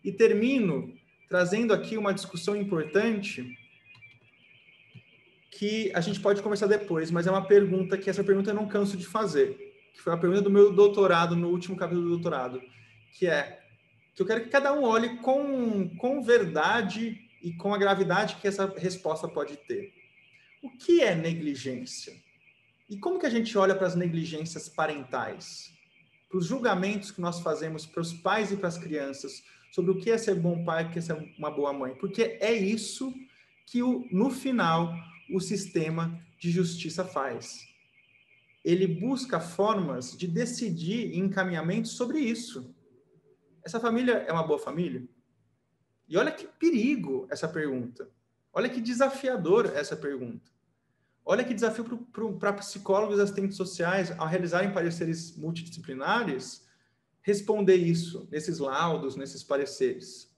E termino trazendo aqui uma discussão importante que a gente pode conversar depois, mas é uma pergunta que essa pergunta eu não canso de fazer, que foi a pergunta do meu doutorado, no último capítulo do doutorado, que eu quero que cada um olhe com verdade e com a gravidade que essa resposta pode ter. O que é negligência? E como que a gente olha para as negligências parentais? Para os julgamentos que nós fazemos para os pais e para as crianças sobre o que é ser bom pai e o que é ser uma boa mãe? Porque é isso que, no final, o sistema de justiça faz. Ele busca formas de decidir encaminhamentos sobre isso. Essa família é uma boa família? E olha que perigo essa pergunta. Olha que desafiador essa pergunta. Olha que desafio para psicólogos e assistentes sociais, ao realizarem pareceres multidisciplinares, responder isso nesses laudos, nesses pareceres.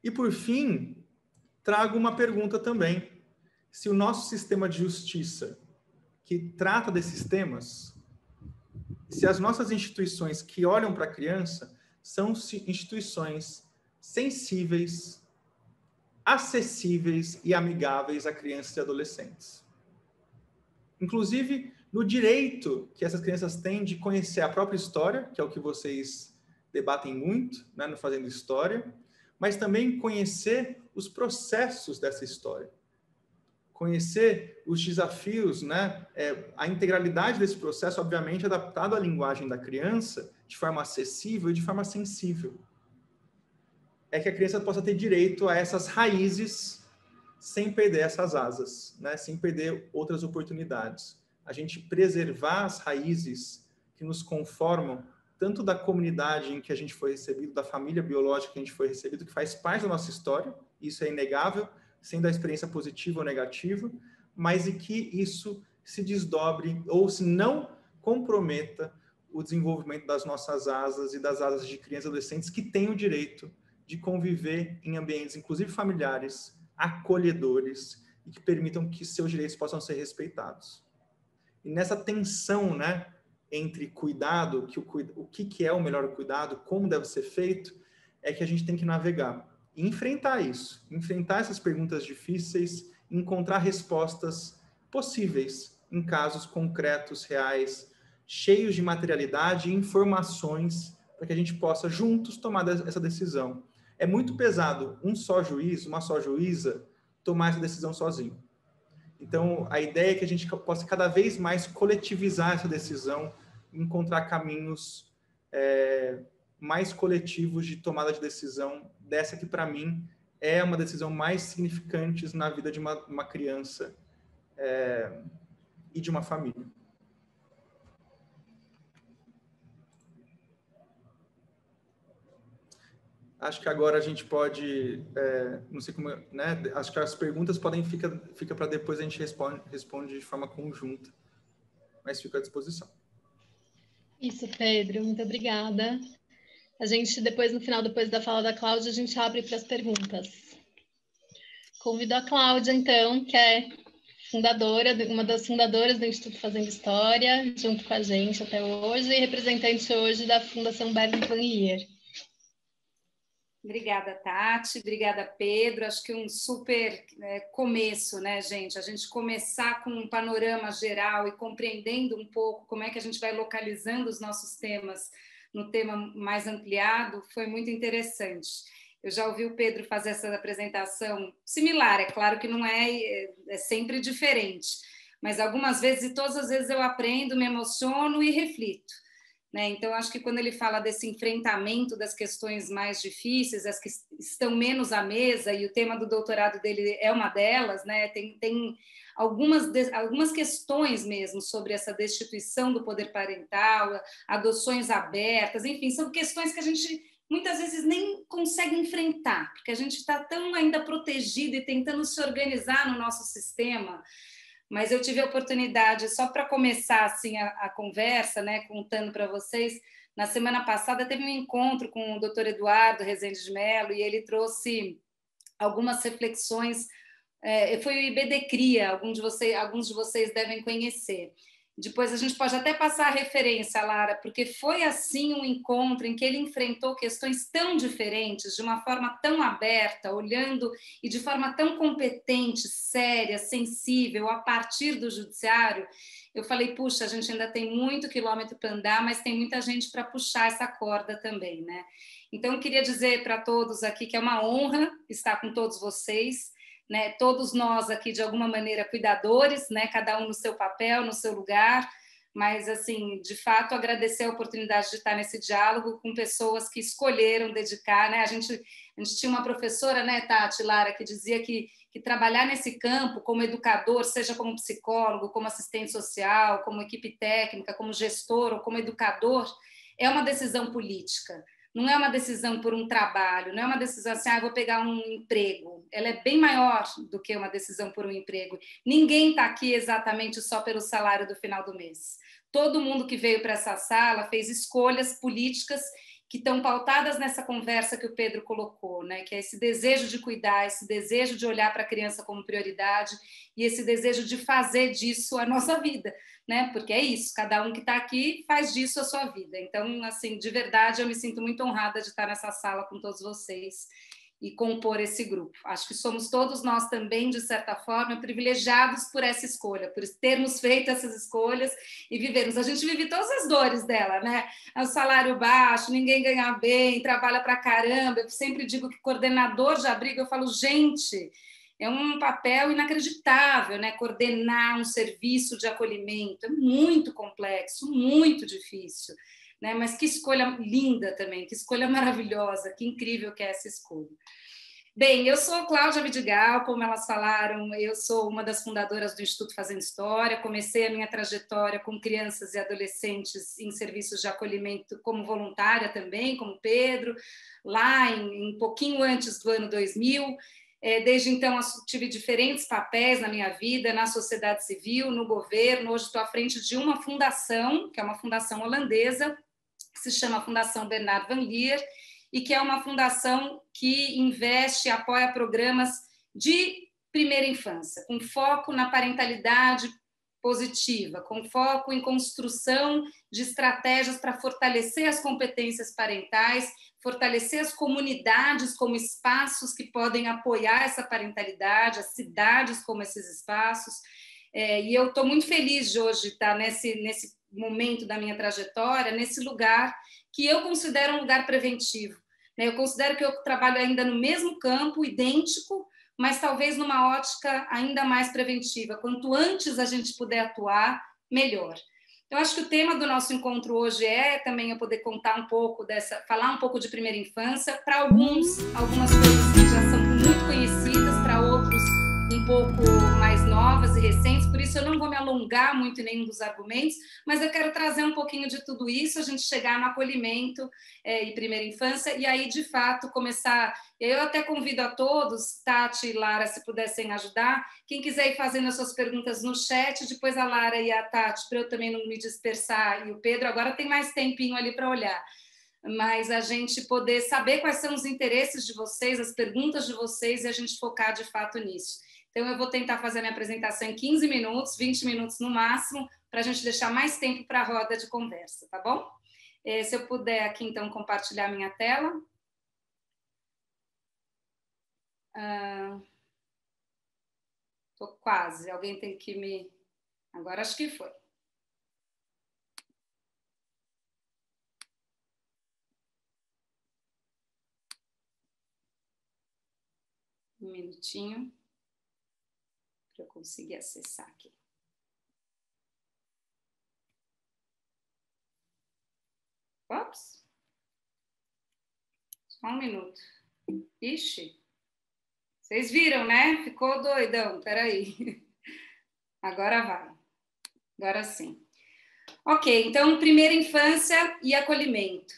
E, por fim, trago uma pergunta também. Se o nosso sistema de justiça, que trata desses temas, se as nossas instituições que olham para a criança são instituições sensíveis, acessíveis e amigáveis a crianças e adolescentes. Inclusive, no direito que essas crianças têm de conhecer a própria história, que é o que vocês debatem muito, né, no Fazendo História, mas também conhecer os processos dessa história. Conhecer os desafios, né, a integralidade desse processo, obviamente, adaptado à linguagem da criança, de forma acessível e de forma sensível. É que a criança possa ter direito a essas raízes sem perder essas asas, né? Sem perder outras oportunidades. A gente preservar as raízes que nos conformam, tanto da comunidade em que a gente foi recebido, da família biológica que a gente foi recebido, que faz parte da nossa história, isso é inegável, sendo a experiência positiva ou negativa, mas e que isso se desdobre ou se não comprometa o desenvolvimento das nossas asas e das asas de crianças e adolescentes que têm o direito de conviver em ambientes, inclusive familiares, acolhedores e que permitam que seus direitos possam ser respeitados. E nessa tensão, né, entre cuidado, o que é o melhor cuidado, como deve ser feito, é que a gente tem que navegar. e enfrentar isso, enfrentar essas perguntas difíceis, encontrar respostas possíveis em casos concretos, reais, cheios de materialidade e informações para que a gente possa juntos tomar essa decisão. É muito pesado um só juiz, uma só juíza, tomar essa decisão sozinho. Então, a ideia é que a gente possa cada vez mais coletivizar essa decisão, encontrar caminhos mais coletivos de tomada de decisão, dessa que, para mim, é uma decisão mais significante na vida de uma criança e de uma família. Acho que agora a gente pode, não sei como, né? Acho que as perguntas podem fica para depois, a gente responde de forma conjunta, mas fica à disposição. Isso, Pedro, muito obrigada. A gente depois, no final, depois da fala da Cláudia, a gente abre para as perguntas. Convido a Cláudia, então, que é uma das fundadoras do Instituto Fazendo História, junto com a gente até hoje, e representante hoje da Fundação Bernd van Lier. Obrigada, Tati. Obrigada, Pedro. Acho que um super começo, né, gente? A gente começar com um panorama geral e compreendendo um pouco como é que a gente vai localizando os nossos temas no tema mais ampliado foi muito interessante. Eu já ouvi o Pedro fazer essa apresentação similar, é claro que não é sempre diferente, mas algumas vezes e todas as vezes eu aprendo, me emociono e reflito. Né? Então, acho que quando ele fala desse enfrentamento das questões mais difíceis, as que estão menos à mesa, e o tema do doutorado dele é uma delas, né? Tem algumas questões mesmo sobre essa destituição do poder parental, adoções abertas, enfim, são questões que a gente muitas vezes nem consegue enfrentar, porque a gente está tão ainda protegido e tentando se organizar no nosso sistema. Mas eu tive a oportunidade, só para começar assim, a conversa, né, contando para vocês, na semana passada teve um encontro com o Dr. Eduardo Rezende de Mello e ele trouxe algumas reflexões, foi o IBDCRIA, alguns de vocês devem conhecer. Depois a gente pode até passar a referência, Lara, porque foi assim um encontro em que ele enfrentou questões tão diferentes, de uma forma tão aberta, olhando e de forma tão competente, séria, sensível, a partir do judiciário. Eu falei, puxa, a gente ainda tem muito quilômetro para andar, mas tem muita gente para puxar essa corda também, né? Então, eu queria dizer para todos aqui que é uma honra estar com todos vocês, né, todos nós aqui, de alguma maneira, cuidadores, né, cada um no seu papel, no seu lugar, mas, assim, de fato, agradecer a oportunidade de estar nesse diálogo com pessoas que escolheram dedicar, né, a gente tinha uma professora, né, Tati, Lara, que dizia que trabalhar nesse campo como educador, seja como psicólogo, como assistente social, como equipe técnica, como gestor ou como educador, é uma decisão política. Não é uma decisão por um trabalho, não é uma decisão assim, vou pegar um emprego. Ela é bem maior do que uma decisão por um emprego. Ninguém está aqui exatamente só pelo salário do final do mês. Todo mundo que veio para essa sala fez escolhas políticas que estão pautadas nessa conversa que o Pedro colocou, né? Que é esse desejo de cuidar, esse desejo de olhar para a criança como prioridade e esse desejo de fazer disso a nossa vida, né? Porque é isso, cada um que está aqui faz disso a sua vida. Então, assim, de verdade, eu me sinto muito honrada de estar nessa sala com todos vocês e compor esse grupo. Acho que somos todos nós também, de certa forma, privilegiados por essa escolha, por termos feito essas escolhas e vivermos. A gente vive todas as dores dela, né? O salário baixo, ninguém ganha bem, trabalha pra caramba. Eu sempre digo que coordenador de abrigo, eu falo, gente, é um papel inacreditável, né? Coordenar um serviço de acolhimento é muito complexo, muito difícil. Né? Mas que escolha linda também, que escolha maravilhosa, que incrível que é essa escolha. Bem, eu sou Cláudia Vidigal, como elas falaram, eu sou uma das fundadoras do Instituto Fazendo História, comecei a minha trajetória com crianças e adolescentes em serviços de acolhimento como voluntária também, como Pedro, lá em pouquinho antes do ano 2000, desde então tive diferentes papéis na minha vida, na sociedade civil, no governo, hoje estou à frente de uma fundação, que é uma fundação holandesa, que se chama Fundação Bernard van Lier, e que é uma fundação que investe e apoia programas de primeira infância, com foco na parentalidade positiva, com foco em construção de estratégias para fortalecer as competências parentais, fortalecer as comunidades como espaços que podem apoiar essa parentalidade, as cidades como esses espaços. E eu estou muito feliz de hoje estar nesse momento da minha trajetória, nesse lugar que eu considero um lugar preventivo. Eu considero que eu trabalho ainda no mesmo campo, idêntico, mas talvez numa ótica ainda mais preventiva. Quanto antes a gente puder atuar, melhor. Eu acho que o tema do nosso encontro hoje também eu poder contar um pouco falar um pouco de primeira infância, para algumas coisas que já são muito conhecidas, para outros um pouco mais novas e recentes, por isso eu não vou me alongar muito em nenhum dos argumentos, mas eu quero trazer um pouquinho de tudo isso, a gente chegar no acolhimento e primeira infância, e aí, de fato, começar... Eu até convido a todos, Tati e Lara, se pudessem ajudar, quem quiser ir fazendo as suas perguntas no chat, depois a Lara e a Tati, para eu também não me dispersar, e o Pedro, agora tem mais tempinho ali para olhar, mas a gente poder saber quais são os interesses de vocês, as perguntas de vocês, e a gente focar, de fato, nisso. Então, eu vou tentar fazer a minha apresentação em 15 minutos, 20 minutos no máximo, para a gente deixar mais tempo para a roda de conversa, tá bom? Se eu puder aqui, então, compartilhar minha tela. Estou quase, alguém tem que me... Agora acho que foi. Um minutinho. Eu conseguir acessar aqui. Ops. Só um minuto. Ixi. Vocês viram, né? Ficou doidão. Peraí. Agora vai. Agora sim. Ok, então, primeira infância e acolhimento.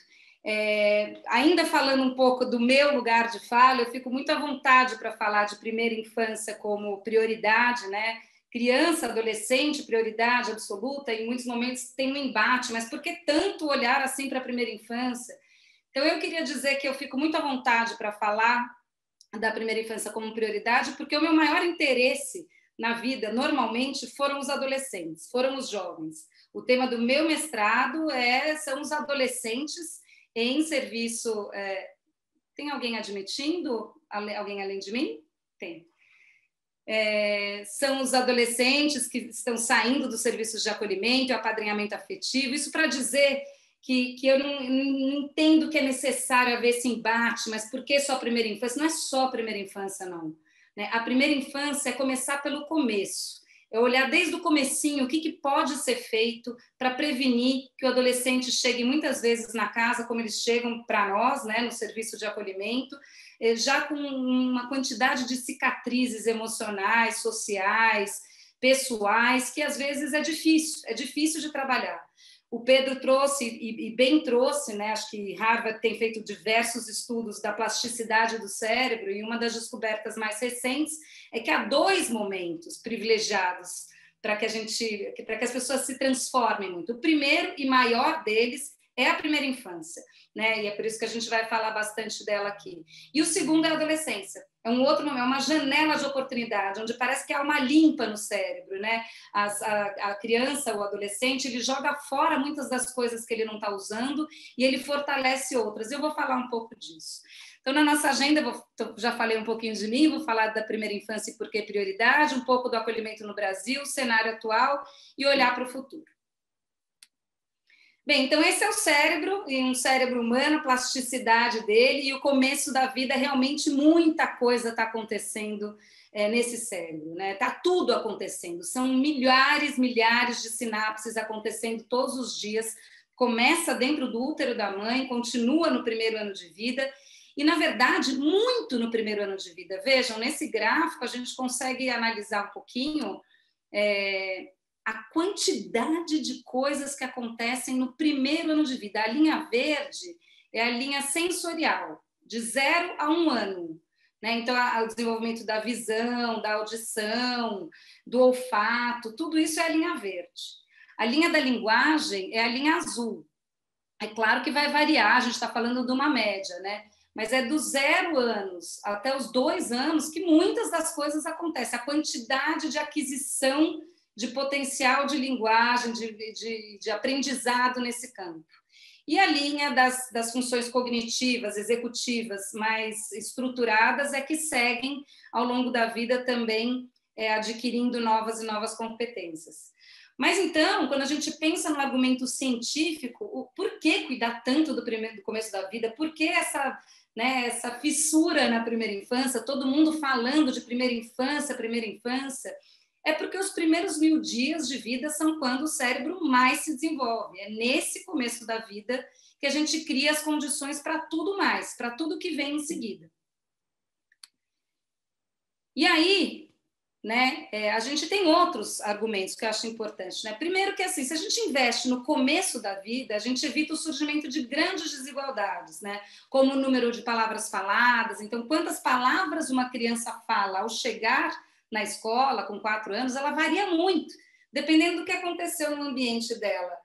Ainda falando um pouco do meu lugar de fala, eu fico muito à vontade para falar de primeira infância como prioridade, né? Criança, adolescente, prioridade absoluta, em muitos momentos tem um embate, mas por que tanto olhar assim para a primeira infância? Então, eu queria dizer que eu fico muito à vontade para falar da primeira infância como prioridade, porque o meu maior interesse na vida, normalmente, foram os adolescentes, foram os jovens. O tema do meu mestrado são os adolescentes em serviço... Tem alguém admitindo? Alguém além de mim? Tem. São os adolescentes que estão saindo dos serviços de acolhimento e apadrinhamento afetivo. Isso para dizer que eu não entendo que é necessário haver esse embate, mas por que só a primeira infância? Não é só a primeira infância, não. A primeira infância é começar pelo começo. É olhar desde o comecinho o que pode ser feito para prevenir que o adolescente chegue muitas vezes na casa, como eles chegam para nós, né, no serviço de acolhimento, já com uma quantidade de cicatrizes emocionais, sociais, pessoais, que às vezes é difícil de trabalhar. O Pedro trouxe, e bem trouxe, né? Acho que Harvard tem feito diversos estudos da plasticidade do cérebro, e uma das descobertas mais recentes é que há 2 momentos privilegiados para que as pessoas se transformem muito. O primeiro e maior deles é a primeira infância, né? E é por isso que a gente vai falar bastante dela aqui. E o segundo é a adolescência. É um outro momento, é uma janela de oportunidade, onde parece que há uma limpa no cérebro, né? A criança, o adolescente, ele joga fora muitas das coisas que ele não está usando e ele fortalece outras. Eu vou falar um pouco disso. Então, na nossa agenda, já falei um pouquinho de mim, vou falar da primeira infância e por que prioridade, um pouco do acolhimento no Brasil, cenário atual e olhar para o futuro. Bem, então esse é o cérebro, e um cérebro humano, a plasticidade dele, e o começo da vida, realmente muita coisa está acontecendo nesse cérebro, né? Está tudo acontecendo, são milhares de sinapses acontecendo todos os dias, começa dentro do útero da mãe, continua no primeiro ano de vida, e, na verdade, muito no primeiro ano de vida. Vejam, nesse gráfico a gente consegue analisar um pouquinho a quantidade de coisas que acontecem no primeiro ano de vida. A linha verde é a linha sensorial, de 0 a 1 ano. Né? Então, o desenvolvimento da visão, da audição, do olfato, tudo isso é a linha verde. A linha da linguagem é a linha azul. É claro que vai variar, a gente está falando de uma média, né? Mas é dos 0 anos até os 2 anos que muitas das coisas acontecem. A quantidade de aquisição de potencial de linguagem, de aprendizado nesse campo. E a linha das funções cognitivas, executivas, mais estruturadas, é que seguem ao longo da vida também adquirindo novas e novas competências. Mas então, quando a gente pensa no argumento científico, por que cuidar tanto do começo da vida? Por que essa fissura na primeira infância? Todo mundo falando de primeira infância, é porque os primeiros 1000 dias de vida são quando o cérebro mais se desenvolve. É nesse começo da vida que a gente cria as condições para tudo mais, para tudo que vem em seguida. E aí, a gente tem outros argumentos que eu acho importantes. Primeiro que, assim, se a gente investe no começo da vida, a gente evita o surgimento de grandes desigualdades, como o número de palavras faladas. Então, quantas palavras uma criança fala ao chegar na escola, com 4 anos, ela varia muito, dependendo do que aconteceu no ambiente dela,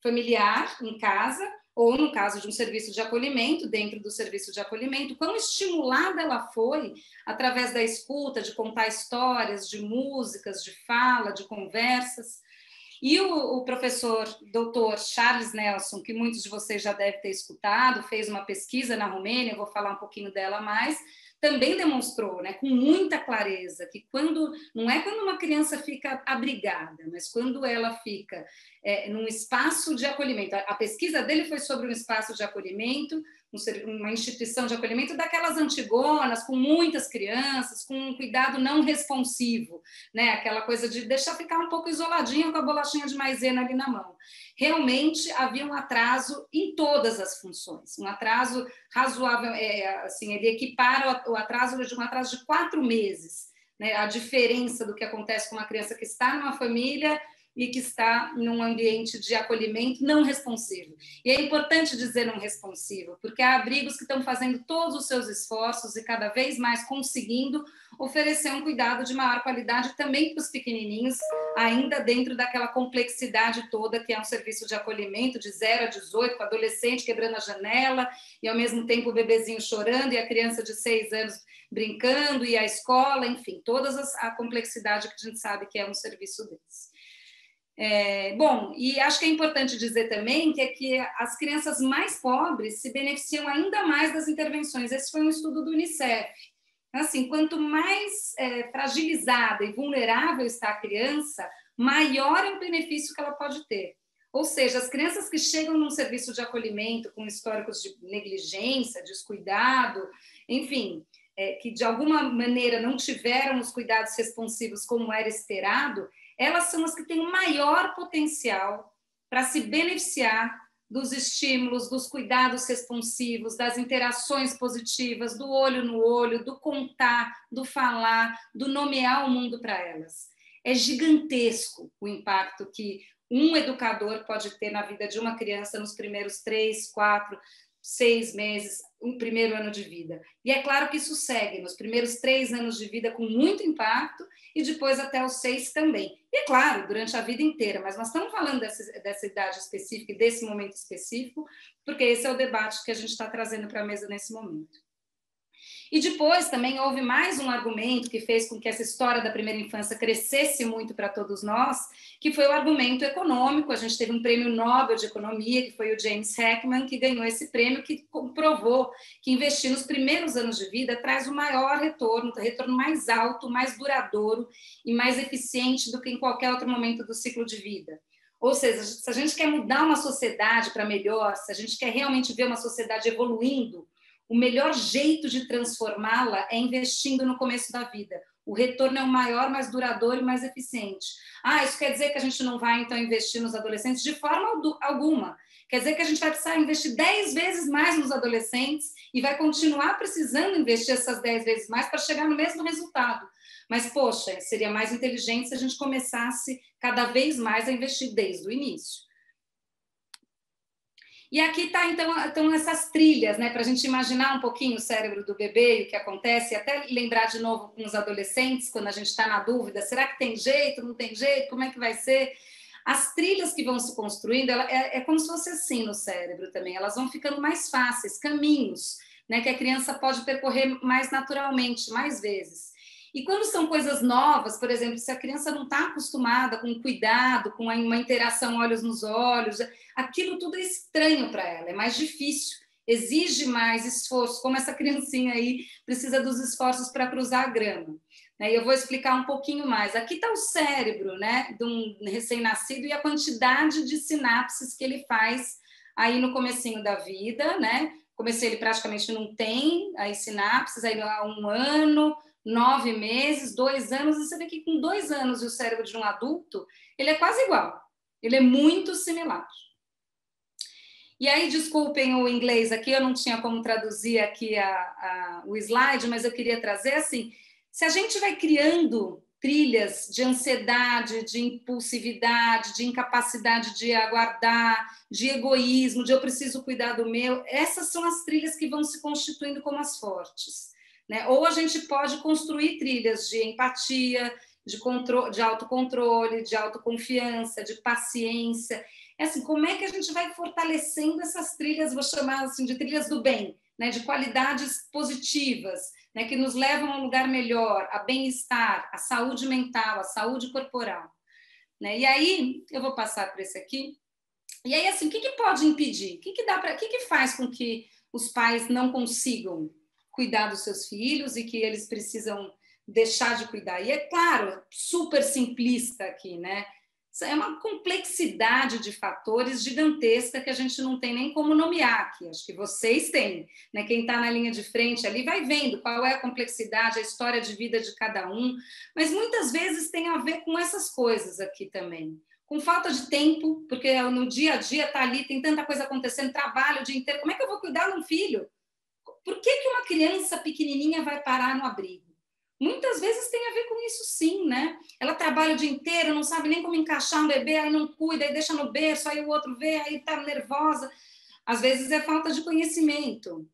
familiar, em casa, ou no caso de um serviço de acolhimento, dentro do serviço de acolhimento, quão estimulada ela foi através da escuta, de contar histórias, de músicas, de fala, de conversas. E o professor doutor Charles Nelson, que muitos de vocês já devem ter escutado, fez uma pesquisa na Romênia, eu vou falar um pouquinho dela mais, também demonstrou, com muita clareza, que não é quando uma criança fica abrigada, mas quando ela fica num espaço de acolhimento. A pesquisa dele foi sobre um espaço de acolhimento, uma instituição de acolhimento daquelas antigonas, com muitas crianças, com um cuidado não responsivo, aquela coisa de deixar ficar um pouco isoladinha com a bolachinha de maisena ali na mão. Realmente havia um atraso em todas as funções, um atraso razoável, assim, ele equipara o atraso de um atraso de 4 meses, a diferença do que acontece com uma criança que está numa família e que está num ambiente de acolhimento não responsivo. E é importante dizer não responsivo, porque há abrigos que estão fazendo todos os seus esforços e cada vez mais conseguindo oferecer um cuidado de maior qualidade também para os pequenininhos, ainda dentro daquela complexidade toda que é um serviço de acolhimento de 0 a 18, com o adolescente quebrando a janela e, ao mesmo tempo, o bebezinho chorando e a criança de 6 anos brincando e a escola, enfim, toda a complexidade que a gente sabe que é um serviço desse. Bom, e acho que é importante dizer também que as crianças mais pobres se beneficiam ainda mais das intervenções. Esse foi um estudo do Unicef. Assim, quanto mais fragilizada e vulnerável está a criança, maior é o benefício que ela pode ter. Ou seja, as crianças que chegam num serviço de acolhimento com históricos de negligência, descuidado, enfim, que de alguma maneira não tiveram os cuidados responsivos como era esperado, elas são as que têm o maior potencial para se beneficiar dos estímulos, dos cuidados responsivos, das interações positivas, do olho no olho, do contar, do falar, do nomear o mundo para elas. É gigantesco o impacto que um educador pode ter na vida de uma criança nos primeiros 3, 4, 6 meses, um primeiro ano de vida. E é claro que isso segue nos primeiros 3 anos de vida com muito impacto e depois até os 6 também. E é claro, durante a vida inteira, mas nós estamos falando dessa idade específica e desse momento específico, porque esse é o debate que a gente está trazendo para a mesa nesse momento. E depois também houve mais um argumento que fez com que essa história da primeira infância crescesse muito para todos nós, que foi o argumento econômico. A gente teve um prêmio Nobel de Economia, que foi o James Heckman, que ganhou esse prêmio, que comprovou que investir nos primeiros anos de vida traz o maior retorno mais alto, mais duradouro e mais eficiente do que em qualquer outro momento do ciclo de vida. Ou seja, se a gente quer mudar uma sociedade para melhor, se a gente quer realmente ver uma sociedade evoluindo, o melhor jeito de transformá-la é investindo no começo da vida. O retorno é o maior, mais duradouro e mais eficiente. Isso quer dizer que a gente não vai, então, investir nos adolescentes? De forma alguma. Quer dizer que a gente vai precisar investir 10 vezes mais nos adolescentes e vai continuar precisando investir essas 10 vezes mais para chegar no mesmo resultado. Mas, poxa, seria mais inteligente se a gente começasse cada vez mais a investir desde o início. E aqui está, então, essas trilhas, para a gente imaginar um pouquinho o cérebro do bebê e o que acontece, e até lembrar de novo com os adolescentes, quando a gente está na dúvida, será que tem jeito, não tem jeito, como é que vai ser? As trilhas que vão se construindo, é como se fosse assim no cérebro também, elas vão ficando mais fáceis, caminhos, que a criança pode percorrer mais naturalmente, mais vezes. E quando são coisas novas, por exemplo, se a criança não está acostumada com cuidado, com uma interação olhos nos olhos, aquilo tudo é estranho para ela, é mais difícil, exige mais esforço, como essa criancinha aí precisa dos esforços para cruzar a grama. E eu vou explicar um pouquinho mais. Aqui está o cérebro, né, de um recém-nascido e a quantidade de sinapses que ele faz aí no comecinho da vida, né? Começo ele praticamente não tem aí sinapses, aí há 1 ano, 9 meses, 2 anos, e você vê que com 2 anos e o cérebro de um adulto, ele é quase igual, ele é muito similar. E aí, desculpem o inglês aqui, eu não tinha como traduzir aqui o slide, mas eu queria trazer assim, se a gente vai criando trilhas de ansiedade, de impulsividade, de incapacidade de aguardar, de egoísmo, de eu preciso cuidar do meu, essas são as trilhas que vão se constituindo como as fortes, né? Ou a gente pode construir trilhas de empatia, de autocontrole, de autoconfiança, de paciência. É assim, como é que a gente vai fortalecendo essas trilhas, vou chamar assim de trilhas do bem, né? De qualidades positivas, né, que nos levam a um lugar melhor, a bem-estar, a saúde mental, a saúde corporal. Né? E aí, eu vou passar para esse aqui. E aí, assim, o que pode impedir? O que faz com que os pais não consigam cuidar dos seus filhos e que eles precisam deixar de cuidar? E é claro, super simplista aqui, né? É uma complexidade de fatores gigantesca que a gente não tem nem como nomear aqui. Acho que vocês têm, né? Quem está na linha de frente ali vai vendo qual é a complexidade, a história de vida de cada um, mas muitas vezes tem a ver com essas coisas aqui também. Com falta de tempo, porque no dia a dia está ali, tem tanta coisa acontecendo, trabalho o dia inteiro. Como é que eu vou cuidar de um filho? Por que uma criança pequenininha vai parar no abrigo? Muitas vezes tem a ver com isso, sim, né? Ela trabalha o dia inteiro, não sabe nem como encaixar um bebê, aí não cuida, aí deixa no berço, aí o outro vê, aí tá nervosa. Às vezes é falta de conhecimento.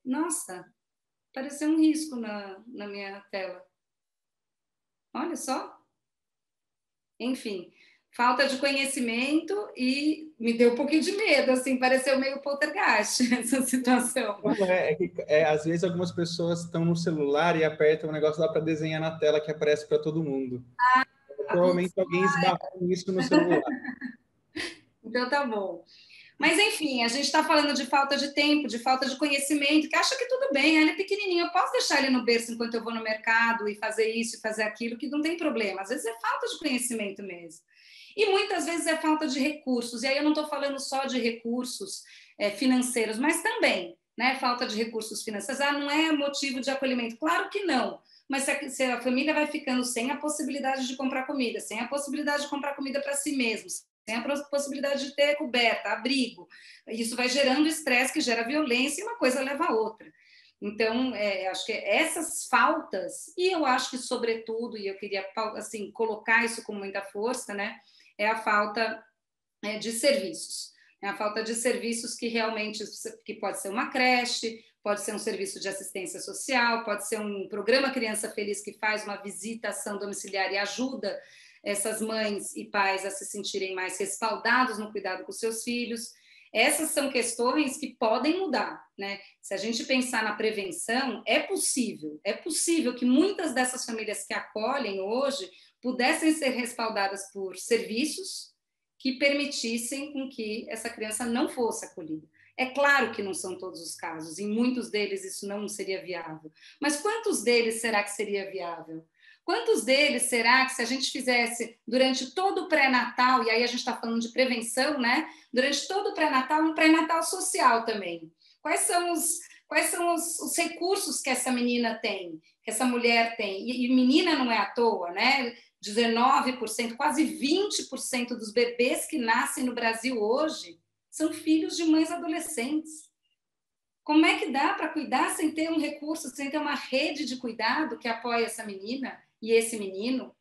Nossa, apareceu um risco na minha tela. Olha só. Enfim, falta de conhecimento e me deu um pouquinho de medo, assim, pareceu meio poltergeist essa situação. Às vezes algumas pessoas estão no celular e apertam o negócio lá para desenhar na tela que aparece para todo mundo. Provavelmente alguém esbarrou nisso no celular. Então tá bom. Mas, enfim, a gente está falando de falta de tempo, de falta de conhecimento, que acha que tudo bem, ele é pequenininho, eu posso deixar ele no berço enquanto eu vou no mercado e fazer isso e fazer aquilo, que não tem problema. Às vezes é falta de conhecimento mesmo. E muitas vezes é falta de recursos. E aí eu não estou falando só de recursos financeiros, mas também, né, falta de recursos financeiros. Não é motivo de acolhimento? Claro que não. Mas se a família vai ficando sem a possibilidade de comprar comida, sem a possibilidade de comprar comida para si mesmos, sem a possibilidade de ter coberta, abrigo, isso vai gerando estresse que gera violência e uma coisa leva a outra. Então, acho que essas faltas, e eu acho que, sobretudo, e eu queria assim, colocar isso com muita força, né, é a falta de serviços. É a falta de serviços que realmente, que pode ser uma creche, pode ser um serviço de assistência social, pode ser um programa Criança Feliz que faz uma visitação domiciliar e ajuda essas mães e pais a se sentirem mais respaldados no cuidado com seus filhos. Essas são questões que podem mudar, né? Se a gente pensar na prevenção, é possível que muitas dessas famílias que acolhem hoje pudessem ser respaldadas por serviços que permitissem com que essa criança não fosse acolhida. É claro que não são todos os casos, em muitos deles isso não seria viável, mas quantos deles será que seria viável? Quantos deles será que, se a gente fizesse durante todo o pré-natal, e aí a gente está falando de prevenção, né? Durante todo o pré-natal, um pré-natal social também. Quais são os recursos que essa menina tem, que essa mulher tem? E menina não é à toa, né? 19%, quase 20% dos bebês que nascem no Brasil hoje são filhos de mães adolescentes. Como é que dá para cuidar sem ter um recurso, sem ter uma rede de cuidado que apoie essa menina e esse menino?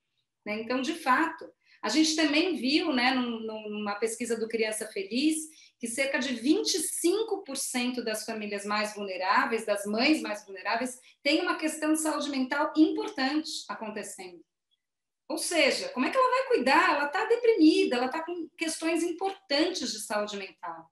Né? Então, de fato, a gente também viu, né, numa pesquisa do Criança Feliz, que cerca de 25% das famílias mais vulneráveis, das mães mais vulneráveis, tem uma questão de saúde mental importante acontecendo. Ou seja, como é que ela vai cuidar? Ela está deprimida, ela está com questões importantes de saúde mental.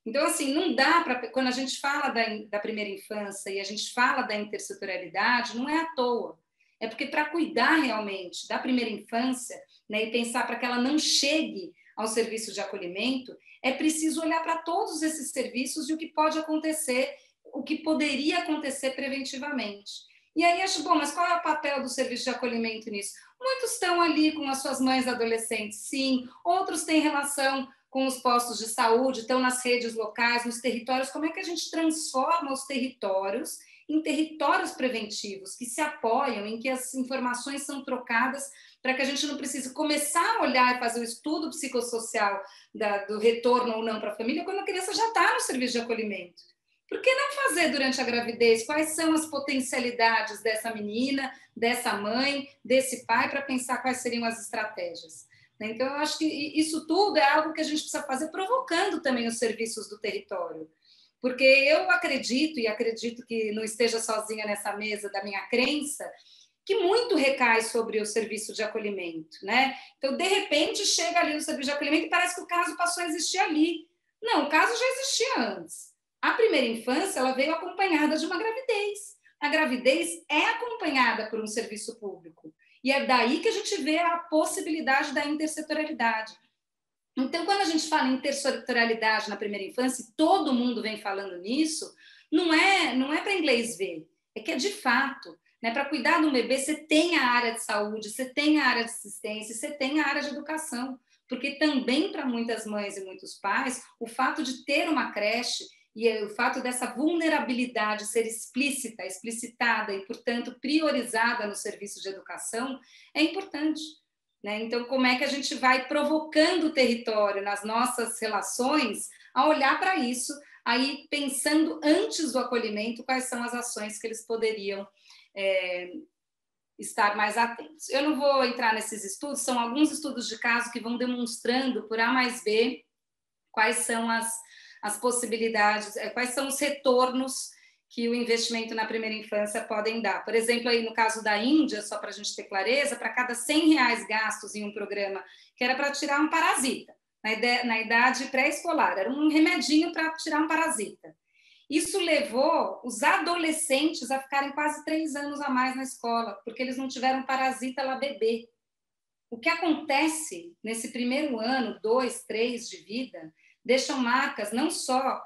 Então, assim, não dá para... Quando a gente fala da primeira infância e a gente fala da intersetorialidade, não é à toa. é porque para cuidar realmente da primeira infância, né, e pensar para que ela não chegue ao serviço de acolhimento, é preciso olhar para todos esses serviços e o que pode acontecer, o que poderia acontecer preventivamente. E aí acho, bom, mas qual é o papel do serviço de acolhimento nisso? Muitos estão ali com as suas mães adolescentes, sim, outros têm relação com os postos de saúde, estão nas redes locais, nos territórios. Como é que a gente transforma os territórios em territórios preventivos, que se apoiam, em que as informações são trocadas, para que a gente não precise começar a olhar e fazer o estudo psicossocial do retorno ou não para a família, quando a criança já está no serviço de acolhimento. Por que não fazer durante a gravidez? Quais são as potencialidades dessa menina, dessa mãe, desse pai, para pensar quais seriam as estratégias? Então, eu acho que isso tudo é algo que a gente precisa fazer provocando também os serviços do território. Porque eu acredito, e acredito que não esteja sozinha nessa mesa da minha crença, que muito recai sobre o serviço de acolhimento, né? Então, de repente, chega ali no serviço de acolhimento e parece que o caso passou a existir ali. Não, o caso já existia antes. A primeira infância, ela veio acompanhada de uma gravidez. A gravidez é acompanhada por um serviço público. E é daí que a gente vê a possibilidade da intersetorialidade. Então, quando a gente fala em intersetorialidade na primeira infância, e todo mundo vem falando nisso, não é para inglês ver, é que é de fato, né? Para cuidar de um bebê, você tem a área de saúde, você tem a área de assistência, você tem a área de educação, porque também para muitas mães e muitos pais, o fato de ter uma creche e o fato dessa vulnerabilidade ser explícita, explicitada e, portanto, priorizada no serviço de educação é importante. Né? Então, como é que a gente vai provocando o território nas nossas relações a olhar para isso, aí pensando antes do acolhimento quais são as ações que eles poderiam estar mais atentos. Eu não vou entrar nesses estudos, são alguns estudos de caso que vão demonstrando por A mais B quais são as possibilidades, quais são os retornos que o investimento na primeira infância podem dar. Por exemplo, aí no caso da Índia, só para a gente ter clareza, para cada R$100 gastos em um programa que era para tirar um parasita, na idade pré-escolar, era um remedinho para tirar um parasita. Isso levou os adolescentes a ficarem quase 3 anos a mais na escola, porque eles não tiveram parasita lá bebê. O que acontece nesse primeiro ano, 2, 3 de vida, deixam marcas não só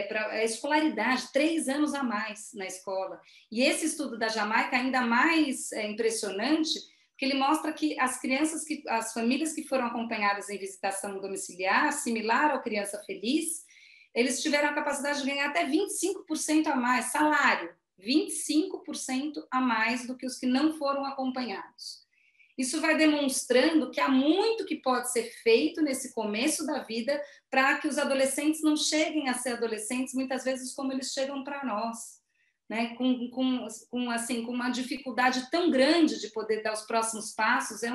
para a escolaridade, 3 anos a mais na escola. E esse estudo da Jamaica é ainda mais impressionante, porque ele mostra que as famílias que foram acompanhadas em visitação domiciliar, similar ao Criança Feliz, eles tiveram a capacidade de ganhar até 25% a mais, salário, 25% a mais do que os que não foram acompanhados. Isso vai demonstrando que há muito que pode ser feito nesse começo da vida para que os adolescentes não cheguem a ser adolescentes, muitas vezes como eles chegam para nós, né? com uma dificuldade tão grande de poder dar os próximos passos, é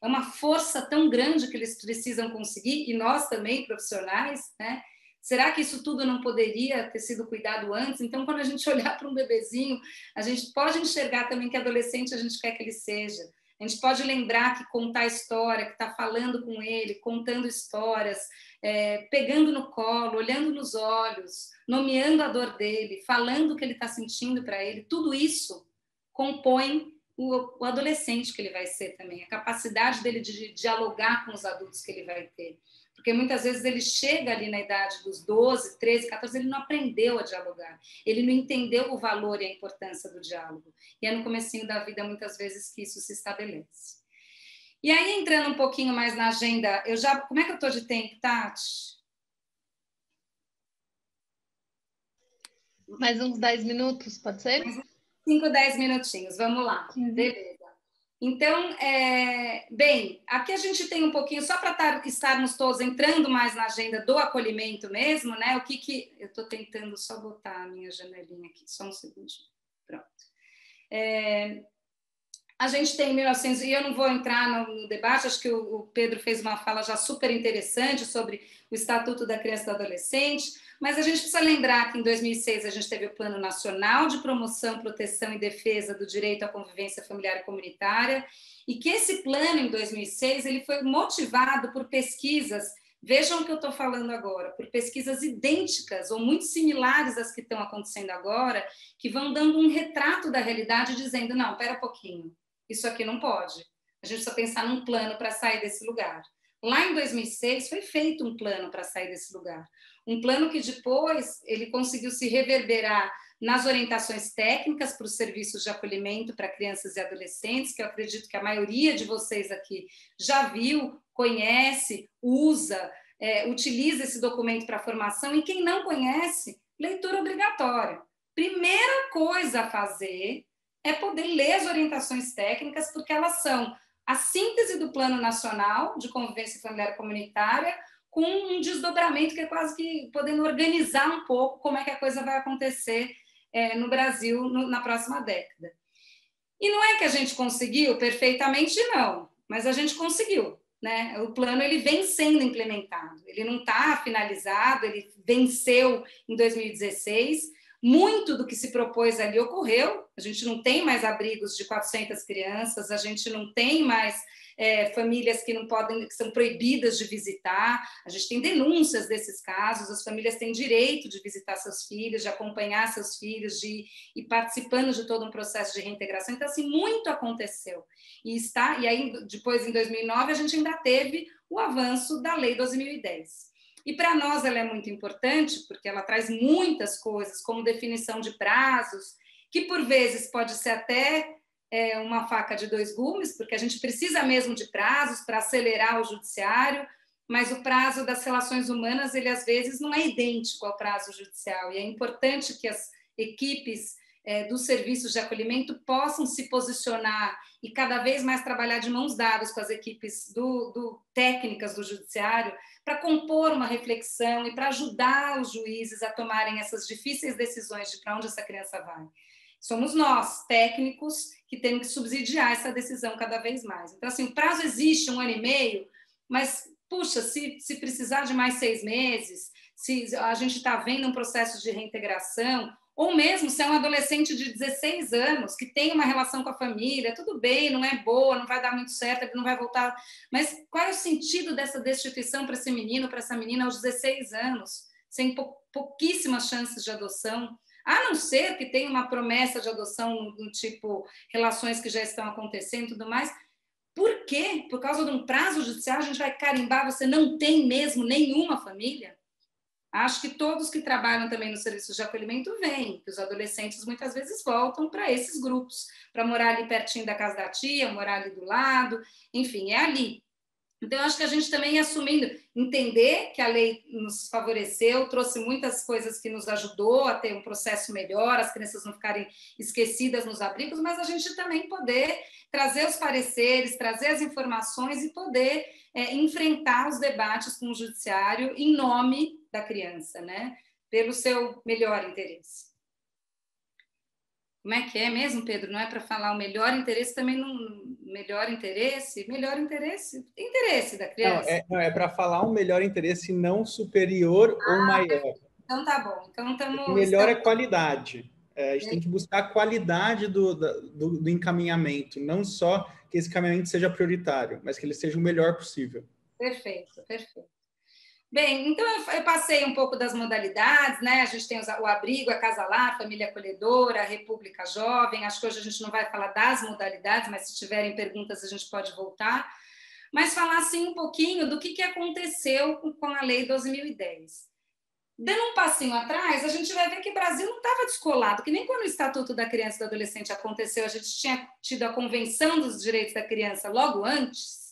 uma força tão grande que eles precisam conseguir, e nós também, profissionais, né? Será que isso tudo não poderia ter sido cuidado antes? Então, quando a gente olhar para um bebezinho, a gente pode enxergar também que adolescente a gente quer que ele seja. A gente pode lembrar que contar história, que está falando com ele, contando histórias, pegando no colo, olhando nos olhos, nomeando a dor dele, falando o que ele está sentindo para ele, tudo isso compõe o adolescente que ele vai ser também, a capacidade dele de dialogar com os adultos que ele vai ter. Porque muitas vezes ele chega ali na idade dos 12, 13, 14, ele não aprendeu a dialogar, ele não entendeu o valor e a importância do diálogo. E é no comecinho da vida, muitas vezes, que isso se estabelece. E aí, entrando um pouquinho mais na agenda, como é que eu estou de tempo, Tati? Mais uns 10 minutos, pode ser? 5, 10 minutinhos, vamos lá. Beleza. Então, bem, aqui a gente tem um pouquinho, só para estarmos todos entrando mais na agenda do acolhimento mesmo, né? Eu estou tentando só botar a minha janelinha aqui, só um segundinho. Pronto. A gente tem 1900, e eu não vou entrar no debate, acho que o Pedro fez uma fala já super interessante sobre o Estatuto da Criança e do Adolescente, mas a gente precisa lembrar que em 2006 a gente teve o Plano Nacional de Promoção, Proteção e Defesa do Direito à Convivência Familiar e Comunitária, e que esse plano, em 2006, ele foi motivado por pesquisas, vejam o que eu estou falando agora, por pesquisas idênticas ou muito similares às que estão acontecendo agora, que vão dando um retrato da realidade, dizendo, não, espera um pouquinho, isso aqui não pode. A gente precisa pensar num plano para sair desse lugar. Lá em 2006 foi feito um plano para sair desse lugar. Um plano que depois ele conseguiu se reverberar nas orientações técnicas para os serviços de acolhimento para crianças e adolescentes, que eu acredito que a maioria de vocês aqui já viu, conhece, usa, utiliza esse documento para formação, e quem não conhece, leitura obrigatória. Primeira coisa a fazer é poder ler as orientações técnicas, porque elas são a síntese do Plano Nacional de Convivência Familiar e Comunitária, com um desdobramento que é quase que podendo organizar um pouco como é que a coisa vai acontecer no Brasil na próxima década. E não é que a gente conseguiu perfeitamente, não, mas a gente conseguiu, né? O plano ele vem sendo implementado, ele não está finalizado, ele venceu em 2016, muito do que se propôs ali ocorreu, a gente não tem mais abrigos de 400 crianças, a gente não tem mais famílias que não podem, que são proibidas de visitar, a gente tem denúncias desses casos, as famílias têm direito de visitar seus filhos, de acompanhar seus filhos, de ir participando de todo um processo de reintegração. Então, assim, muito aconteceu. E aí, depois, em 2009, a gente ainda teve o avanço da Lei 12.010. E para nós ela é muito importante, porque ela traz muitas coisas, como definição de prazos, que por vezes pode ser até uma faca de dois gumes, porque a gente precisa mesmo de prazos para acelerar o judiciário, mas o prazo das relações humanas, ele às vezes não é idêntico ao prazo judicial, e é importante que as equipes dos serviços de acolhimento possam se posicionar e cada vez mais trabalhar de mãos dadas com as equipes técnicas do judiciário para compor uma reflexão e para ajudar os juízes a tomarem essas difíceis decisões de para onde essa criança vai. Somos nós, técnicos, que temos que subsidiar essa decisão cada vez mais. Então, assim, o prazo existe 1 ano e meio, mas, puxa, se precisar de mais 6 meses, se a gente está vendo um processo de reintegração, ou mesmo se é um adolescente de 16 anos, que tem uma relação com a família, tudo bem, não é boa, não vai dar muito certo, ele não vai voltar, mas qual é o sentido dessa destituição para esse menino, para essa menina aos 16 anos, sem pouquíssimas chances de adoção? A não ser que tenha uma promessa de adoção do tipo relações que já estão acontecendo e tudo mais. Por quê? Por causa de um prazo judicial, a gente vai carimbar, você não tem mesmo nenhuma família? Acho que todos que trabalham também nos serviços de acolhimento veem que os adolescentes muitas vezes voltam para esses grupos, para morar ali pertinho da casa da tia, morar ali do lado, enfim, é ali. Então, eu acho que a gente também assumindo, entender que a lei nos favoreceu, trouxe muitas coisas que nos ajudou a ter um processo melhor, as crianças não ficarem esquecidas nos abrigos, mas a gente também poder trazer os pareceres, trazer as informações e poder enfrentar os debates com o judiciário em nome da criança, né? Pelo seu melhor interesse. Como é que é mesmo, Pedro? Não é para falar o melhor interesse, também não... Melhor interesse da criança. Não, é para falar um melhor interesse não superior ou maior. Então tá bom. Então, O melhor é qualidade. A gente tem que buscar a qualidade do encaminhamento, não só que esse encaminhamento seja prioritário, mas que ele seja o melhor possível. Perfeito, perfeito. Bem, então eu passei um pouco das modalidades, né? A gente tem o abrigo, a Casa Lar, a Família Acolhedora, a República Jovem. Acho que hoje a gente não vai falar das modalidades, mas se tiverem perguntas a gente pode voltar. Mas falar assim um pouquinho do que aconteceu com a Lei 12.010. Dando um passinho atrás, a gente vai ver que o Brasil não estava descolado, que nem quando o Estatuto da Criança e do Adolescente aconteceu, a gente tinha tido a Convenção dos Direitos da Criança logo antes.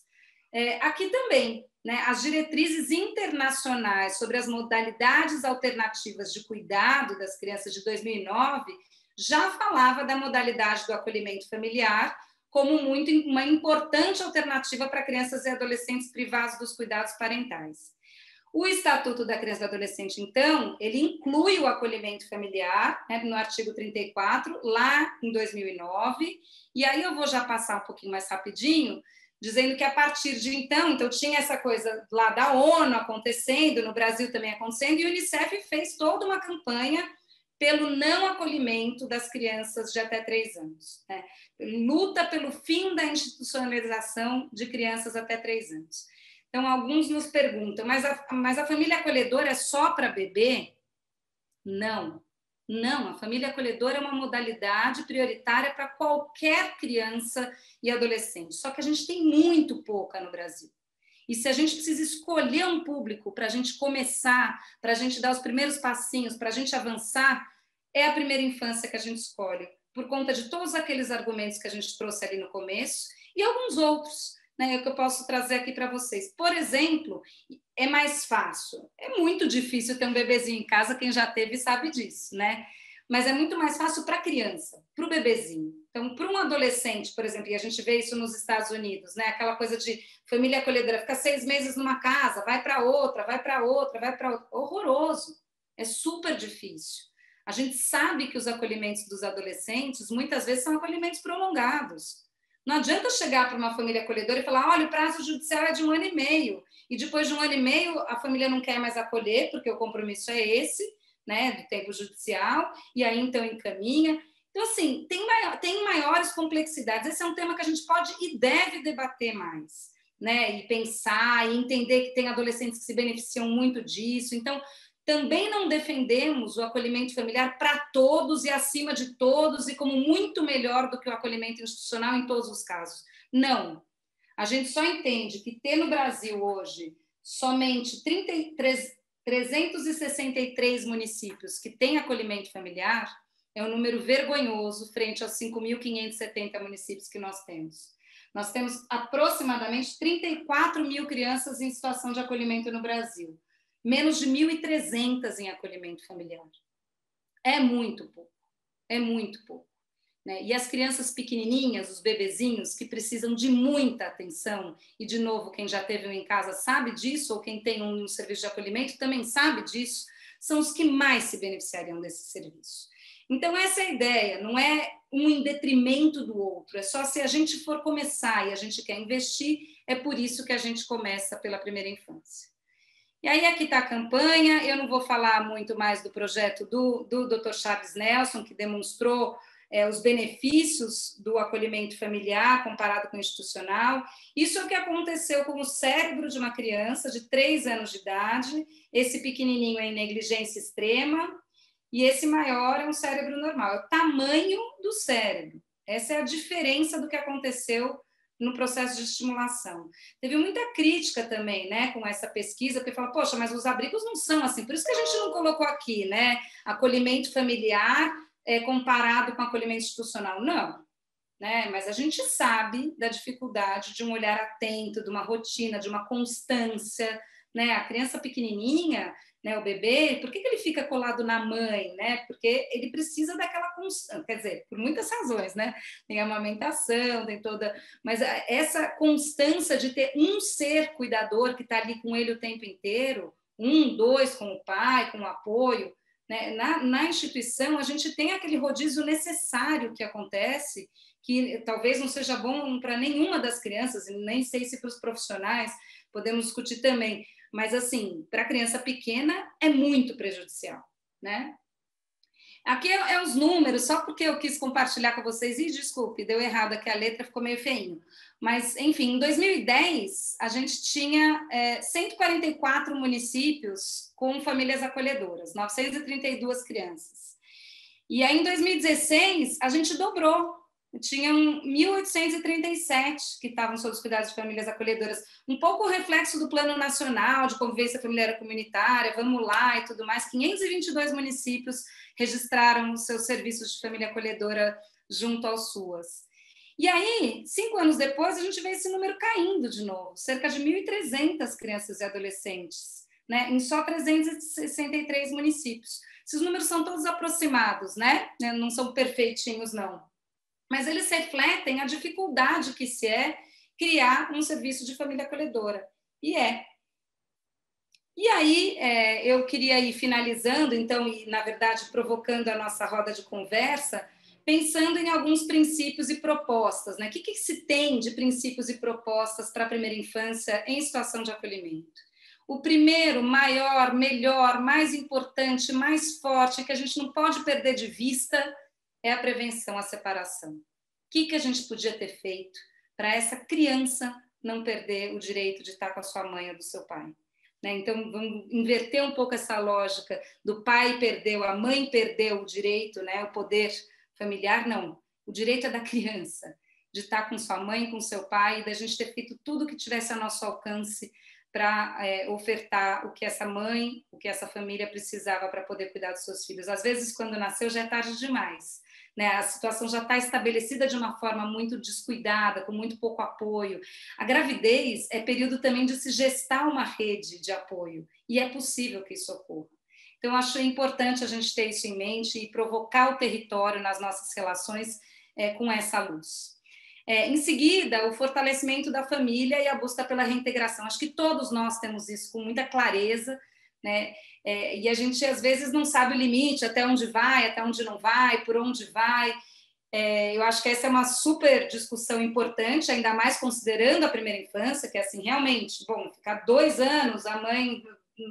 Aqui também, né, as diretrizes internacionais sobre as modalidades alternativas de cuidado das crianças de 2009 já falava da modalidade do acolhimento familiar como uma importante alternativa para crianças e adolescentes privados dos cuidados parentais. O Estatuto da Criança e do Adolescente, então, ele inclui o acolhimento familiar, né, no artigo 34, lá em 2009, e aí eu vou já passar um pouquinho mais rapidinho, dizendo que a partir de então tinha essa coisa lá da ONU acontecendo, no Brasil também acontecendo, e o Unicef fez toda uma campanha pelo não acolhimento das crianças de até 3 anos. Né? Luta pelo fim da institucionalização de crianças até 3 anos. Então, alguns nos perguntam, mas a família acolhedora é só para bebê? Não. Não, a família acolhedora é uma modalidade prioritária para qualquer criança e adolescente, só que a gente tem muito pouca no Brasil. E se a gente precisa escolher um público para a gente começar, para a gente dar os primeiros passinhos, para a gente avançar, é a primeira infância que a gente escolhe, por conta de todos aqueles argumentos que a gente trouxe ali no começo e alguns outros, né, que eu posso trazer aqui para vocês. Por exemplo, é mais fácil. É muito difícil ter um bebezinho em casa, quem já teve sabe disso, né? Mas é muito mais fácil para a criança, para o bebezinho. Então, para um adolescente, por exemplo, e a gente vê isso nos Estados Unidos, né? Aquela coisa de família acolhedora, fica 6 meses numa casa, vai para outra, vai para outra, vai para outra. Horroroso. É super difícil. A gente sabe que os acolhimentos dos adolescentes, muitas vezes, são acolhimentos prolongados. Não adianta chegar para uma família acolhedora e falar, olha, o prazo judicial é de 1 ano e meio. E depois de 1 ano e meio, a família não quer mais acolher, porque o compromisso é esse, né, do tempo judicial, e aí então encaminha. Então, assim, tem maiores complexidades. Esse é um tema que a gente pode e deve debater mais, né, e pensar, e entender que tem adolescentes que se beneficiam muito disso. Então, também não defendemos o acolhimento familiar para todos e acima de todos e como muito melhor do que o acolhimento institucional em todos os casos. Não. A gente só entende que ter no Brasil hoje somente 363 municípios que têm acolhimento familiar é um número vergonhoso frente aos 5.570 municípios que nós temos. Nós temos aproximadamente 34 mil crianças em situação de acolhimento no Brasil, menos de 1.300 em acolhimento familiar. É muito pouco, é muito pouco. Né? E as crianças pequenininhas, os bebezinhos, que precisam de muita atenção, e de novo, quem já teve um em casa sabe disso, ou quem tem um serviço de acolhimento também sabe disso, são os que mais se beneficiariam desse serviço. Então, essa é a ideia, não é um em detrimento do outro, é só se a gente for começar e a gente quer investir, é por isso que a gente começa pela primeira infância. E aí aqui está a campanha, eu não vou falar muito mais do projeto do Dr. Charles Nelson, que demonstrou os benefícios do acolhimento familiar comparado com o institucional. Isso é o que aconteceu com o cérebro de uma criança de 3 anos de idade, esse pequenininho é em negligência extrema, e esse maior é um cérebro normal, é o tamanho do cérebro. Essa é a diferença do que aconteceu no processo de estimulação. Teve muita crítica também, né, com essa pesquisa, porque fala, poxa, mas os abrigos não são assim, por isso que a gente não colocou aqui, né, acolhimento familiar comparado com acolhimento institucional. Não, né, mas a gente sabe da dificuldade de um olhar atento, de uma rotina, de uma constância, né, a criança pequenininha, né, o bebê, por que ele fica colado na mãe, né? Porque ele precisa daquela constância, quer dizer, por muitas razões, né? Tem a amamentação, tem toda... Mas essa constância de ter um ser cuidador que está ali com ele o tempo inteiro, 1, 2 com o pai, com o apoio, né? Na instituição, a gente tem aquele rodízio necessário que acontece, que talvez não seja bom para nenhuma das crianças, nem sei se para os profissionais, podemos discutir também, mas, assim, para a criança pequena é muito prejudicial, né? Aqui é os números, só porque eu quis compartilhar com vocês, e desculpe, deu errado aqui, a letra ficou meio feinho. Mas, enfim, em 2010, a gente tinha 144 municípios com famílias acolhedoras, 932 crianças. E aí, em 2016, a gente dobrou. Tinham 1.837 que estavam sob os cuidados de famílias acolhedoras, um pouco o reflexo do Plano Nacional de Convivência Familiar e Comunitária, vamos lá e tudo mais. 522 municípios registraram os seus serviços de família acolhedora junto aos SUAS. E aí, 5 anos depois, a gente vê esse número caindo de novo, cerca de 1.300 crianças e adolescentes, né, em só 363 municípios. Esses números são todos aproximados, né? Não são perfeitinhos, não. Mas eles refletem a dificuldade que se é criar um serviço de família acolhedora. E é. E aí, eu queria ir finalizando, então, e, na verdade, provocando a nossa roda de conversa, pensando em alguns princípios e propostas, né? O que se tem de princípios e propostas para a primeira infância em situação de acolhimento? O primeiro, maior, melhor, mais importante, mais forte, que a gente não pode perder de vista, é a prevenção à separação. O que a gente podia ter feito para essa criança não perder o direito de estar com a sua mãe ou do seu pai? né? Então, vamos inverter um pouco essa lógica do pai perdeu, a mãe perdeu o direito, né? O poder familiar, não. O direito é da criança, de estar com sua mãe, com seu pai, da gente ter feito tudo que tivesse a nosso alcance para ofertar o que essa mãe, o que essa família precisava para poder cuidar dos seus filhos. Às vezes, quando nasceu, já é tarde demais, né? A situação já está estabelecida de uma forma muito descuidada, com muito pouco apoio. A gravidez é período também de se gestar uma rede de apoio, e é possível que isso ocorra. Então, acho importante a gente ter isso em mente e provocar o território nas nossas relações com essa luz. Em seguida, o fortalecimento da família e a busca pela reintegração. Acho que todos nós temos isso com muita clareza, né? E a gente, às vezes, não sabe o limite, até onde vai, até onde não vai, por onde vai. Eu acho que essa é uma super discussão importante, ainda mais considerando a primeira infância, que é assim, realmente, bom, ficar 2 anos, a mãe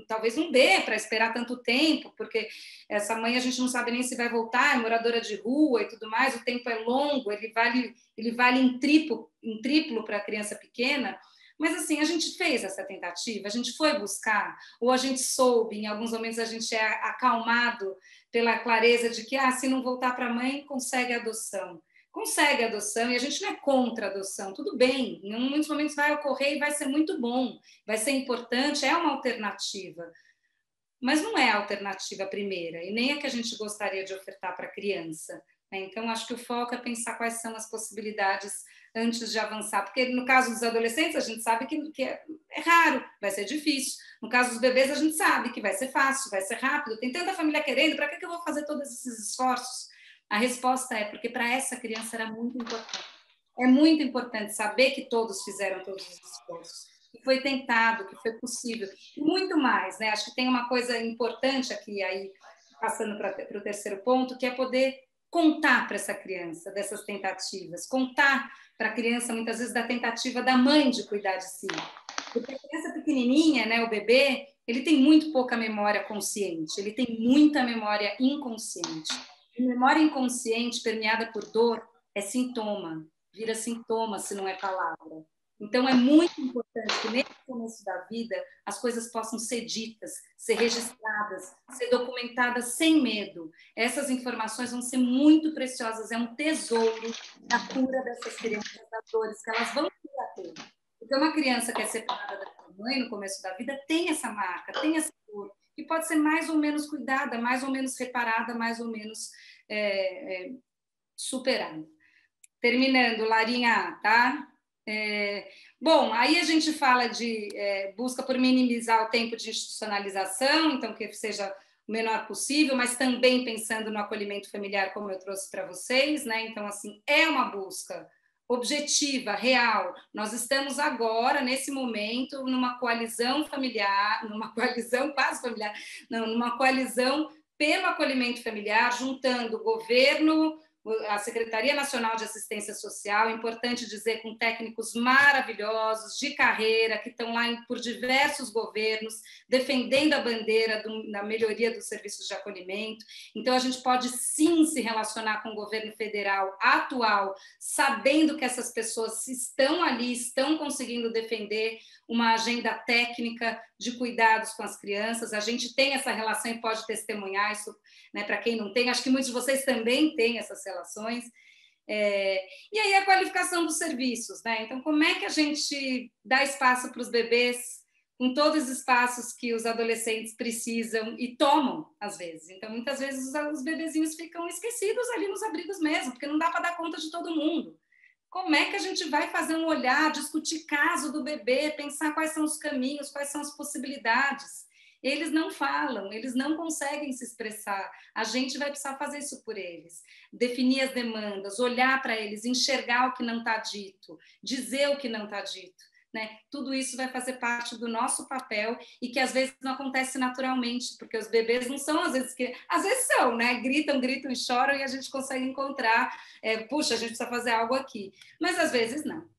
talvez não dê para esperar tanto tempo, porque essa mãe a gente não sabe nem se vai voltar, é moradora de rua e tudo mais, o tempo é longo, ele vale em triplo para a criança pequena, mas assim, a gente fez essa tentativa, a gente foi buscar, ou a gente soube, em alguns momentos a gente é acalmado pela clareza de que, se não voltar para a mãe, consegue adoção. Consegue adoção, e a gente não é contra a adoção, tudo bem, em muitos momentos vai ocorrer e vai ser muito bom, vai ser importante, é uma alternativa, mas não é a alternativa primeira, e nem a que a gente gostaria de ofertar para a criança, né? Então, acho que o foco é pensar quais são as possibilidades antes de avançar, porque no caso dos adolescentes, a gente sabe que é raro, vai ser difícil, no caso dos bebês, a gente sabe que vai ser fácil, vai ser rápido, tem tanta família querendo, para que eu vou fazer todos esses esforços? A resposta é porque para essa criança era muito importante. É muito importante saber que todos fizeram todos os esforços, que foi tentado, que foi possível. E muito mais, né? Acho que tem uma coisa importante aqui, aí, passando para o terceiro ponto, que é poder contar para essa criança dessas tentativas, contar para a criança, muitas vezes, da tentativa da mãe de cuidar de si. Porque a criança pequenininha, né, o bebê, ele tem muito pouca memória consciente, ele tem muita memória inconsciente. E memória inconsciente permeada por dor é sintoma, vira sintoma se não é palavra. Então, é muito importante que, nesse começo da vida, as coisas possam ser ditas, ser registradas, ser documentadas sem medo. Essas informações vão ser muito preciosas, é um tesouro da cura dessas crianças, das dores que elas vão ter. Porque uma criança que é separada da sua mãe no começo da vida tem essa marca, tem essa dor, que pode ser mais ou menos cuidada, mais ou menos reparada, mais ou menos superada. Terminando, Larinha, tá? Bom, aí a gente fala de busca por minimizar o tempo de institucionalização, então que seja o menor possível, mas também pensando no acolhimento familiar, como eu trouxe para vocês, né? Então, assim, é uma busca objetiva, real. Nós estamos agora, nesse momento, numa coalizão familiar, numa coalizão quase familiar, não, numa coalizão pelo acolhimento familiar, juntando o governo, a Secretaria Nacional de Assistência Social, importante dizer, com técnicos maravilhosos, de carreira, que estão lá por diversos governos, defendendo a bandeira da melhoria dos serviços de acolhimento. Então, a gente pode sim se relacionar com o governo federal atual, sabendo que essas pessoas estão ali, estão conseguindo defender uma agenda técnica de cuidados com as crianças. A gente tem essa relação e pode testemunhar isso, né, para quem não tem. Acho que muitos de vocês também têm essas relações. E aí a qualificação dos serviços, né? Então, como é que a gente dá espaço para os bebês com todos os espaços que os adolescentes precisam e tomam, às vezes? Então, muitas vezes os bebezinhos ficam esquecidos ali nos abrigos mesmo, porque não dá para dar conta de todo mundo. Como é que a gente vai fazer um olhar, discutir caso do bebê, pensar quais são os caminhos, quais são as possibilidades? Eles não falam, eles não conseguem se expressar. A gente vai precisar fazer isso por eles. Definir as demandas, olhar para eles, enxergar o que não está dito, dizer o que não está dito, né? Tudo isso vai fazer parte do nosso papel e que às vezes não acontece naturalmente, porque os bebês não são, às vezes são, né? Gritam e choram e a gente consegue encontrar, puxa, a gente precisa fazer algo aqui. Mas às vezes não.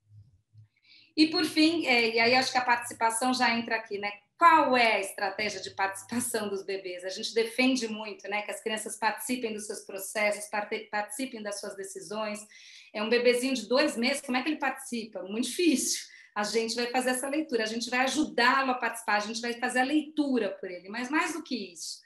E por fim, e aí acho que a participação já entra aqui, né? Qual é a estratégia de participação dos bebês? A gente defende muito, né, que as crianças participem dos seus processos, participem das suas decisões. Um bebezinho de 2 meses, como é que ele participa? Muito difícil. a gente vai fazer essa leitura, a gente vai ajudá-lo a participar, a gente vai fazer a leitura por ele, mas mais do que isso,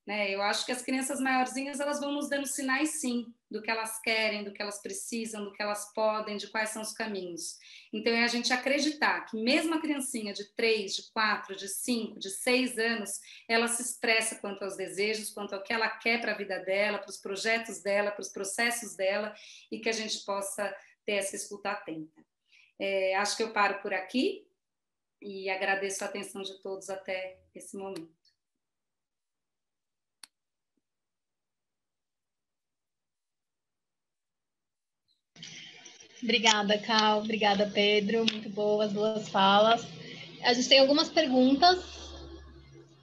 né? Eu acho que as crianças maiorzinhas, elas vão nos dando sinais, sim, do que elas querem, do que elas precisam, do que elas podem, de quais são os caminhos. Então, é a gente acreditar que mesmo a criancinha de 3, de 4, de 5, de 6 anos, ela se expressa quanto aos desejos, quanto ao que ela quer para a vida dela, para os projetos dela, para os processos dela, e que a gente possa ter essa escuta atenta. Acho que eu paro por aqui e agradeço a atenção de todos até esse momento. Obrigada, Cal. Obrigada, Pedro. Muito boas, duas falas. A gente tem algumas perguntas,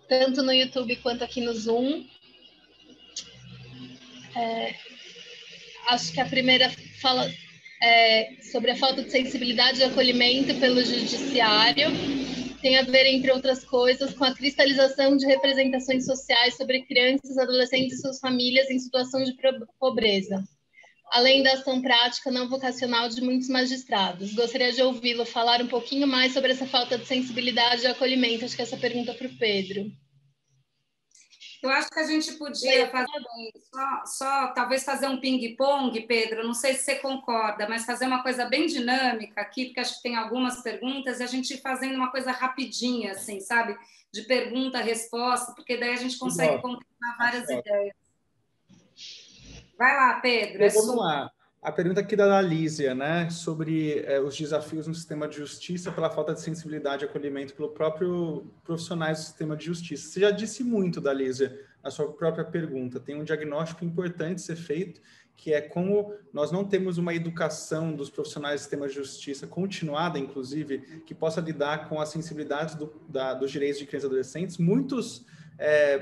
tanto no YouTube quanto aqui no Zoom. Acho que a primeira fala sobre a falta de sensibilidade e acolhimento pelo judiciário. Tem a ver, entre outras coisas, com a cristalização de representações sociais sobre crianças, adolescentes e suas famílias em situação de pobreza, além da ação prática não vocacional de muitos magistrados. Gostaria de ouvi-lo falar um pouquinho mais sobre essa falta de sensibilidade e acolhimento. Acho que essa pergunta é para o Pedro. Eu acho que a gente podia fazer só talvez fazer um ping-pong, Pedro, não sei se você concorda, mas fazer uma coisa bem dinâmica aqui, porque acho que tem algumas perguntas, e a gente ir fazendo uma coisa rapidinha, assim, sabe? De pergunta, resposta, porque daí a gente consegue contemplar várias ideias. Vai lá, Pedro. Então, vamos lá. A pergunta aqui da Lísia, né, sobre os desafios no sistema de justiça pela falta de sensibilidade e acolhimento pelo próprio profissionais do sistema de justiça. Você já disse muito, Lísia, na sua própria pergunta. Tem um diagnóstico importante a ser feito, que é como nós não temos uma educação dos profissionais do sistema de justiça continuada, inclusive, que possa lidar com as sensibilidades dos direitos de crianças e adolescentes. Muitos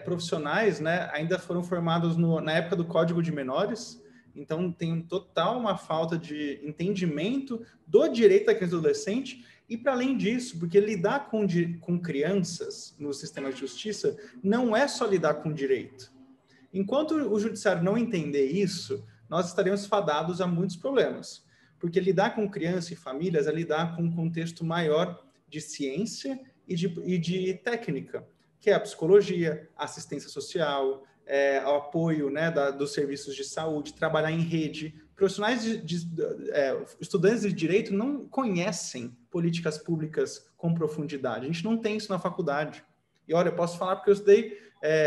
profissionais, né, ainda foram formados na época do Código de Menores. Então, tem total uma falta de entendimento do direito da criança e do adolescente. E, para além disso, porque lidar com crianças no sistema de justiça não é só lidar com direito. Enquanto o judiciário não entender isso, nós estaremos fadados a muitos problemas. Porque lidar com criança e famílias é lidar com um contexto maior de ciência e de técnica, que é a psicologia, a assistência social, o apoio, né, dos serviços de saúde, trabalhar em rede. Profissionais estudantes de direito não conhecem políticas públicas com profundidade. A gente não tem isso na faculdade. E olha, eu posso falar porque eu estudei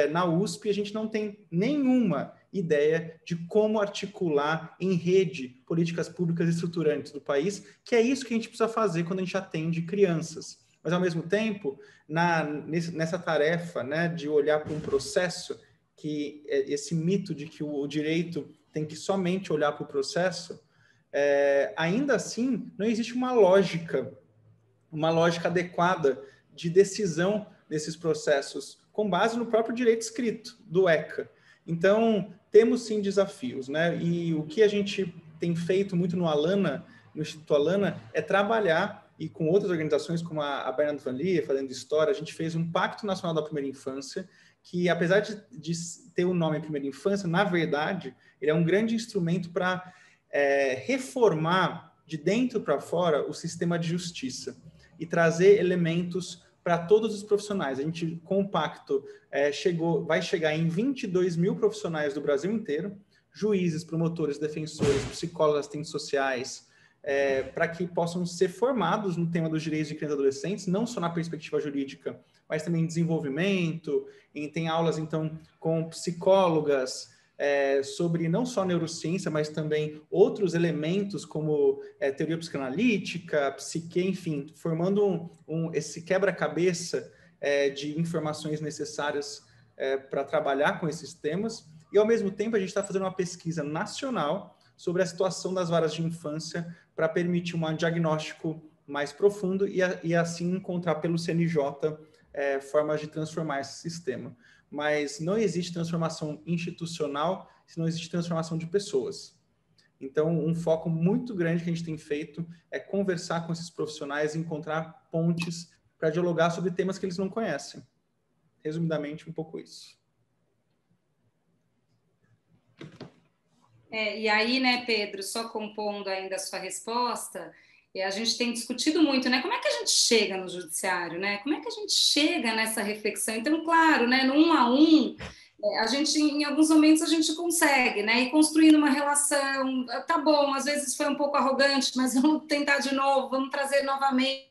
na USP e a gente não tem nenhuma ideia de como articular em rede políticas públicas estruturantes do país, que é isso que a gente precisa fazer quando a gente atende crianças. Mas, ao mesmo tempo, nessa tarefa, né, de olhar para um processo, que esse mito de que o direito tem que somente olhar para o processo, ainda assim, não existe uma lógica adequada de decisão desses processos, com base no próprio direito escrito, do ECA. Então, temos sim desafios, né? E o que a gente tem feito muito no Instituto Alana, é trabalhar, e com outras organizações como a Bernard Van Leer, Fazendo História, a gente fez um Pacto Nacional da Primeira Infância, que, apesar de ter o nome Primeira Infância, na verdade, ele é um grande instrumento para reformar de dentro para fora o sistema de justiça e trazer elementos para todos os profissionais. A gente, com o pacto, vai chegar em 22 mil profissionais do Brasil inteiro, juízes, promotores, defensores, psicólogos, assistentes sociais, para que possam ser formados no tema dos direitos de crianças e adolescentes, não só na perspectiva jurídica, mas também em desenvolvimento, tem aulas, então, com psicólogas, sobre não só neurociência, mas também outros elementos como teoria psicanalítica, psique, enfim, formando esse quebra-cabeça de informações necessárias para trabalhar com esses temas. E, ao mesmo tempo, a gente está fazendo uma pesquisa nacional sobre a situação das varas de infância para permitir um diagnóstico mais profundo e assim encontrar pelo CNJ formas de transformar esse sistema. Mas não existe transformação institucional se não existe transformação de pessoas. Então, um foco muito grande que a gente tem feito é conversar com esses profissionais e encontrar pontes para dialogar sobre temas que eles não conhecem. Resumidamente, um pouco isso. E aí, né, Pedro, só compondo ainda a sua resposta, E a gente tem discutido muito, né? Como é que a gente chega no judiciário, né? Como é que a gente chega nessa reflexão? Então, claro, né, no 1 a 1, a gente, em alguns momentos, a gente consegue, né? Ir construindo uma relação, tá bom, às vezes foi um pouco arrogante, mas vamos tentar de novo, vamos trazer novamente,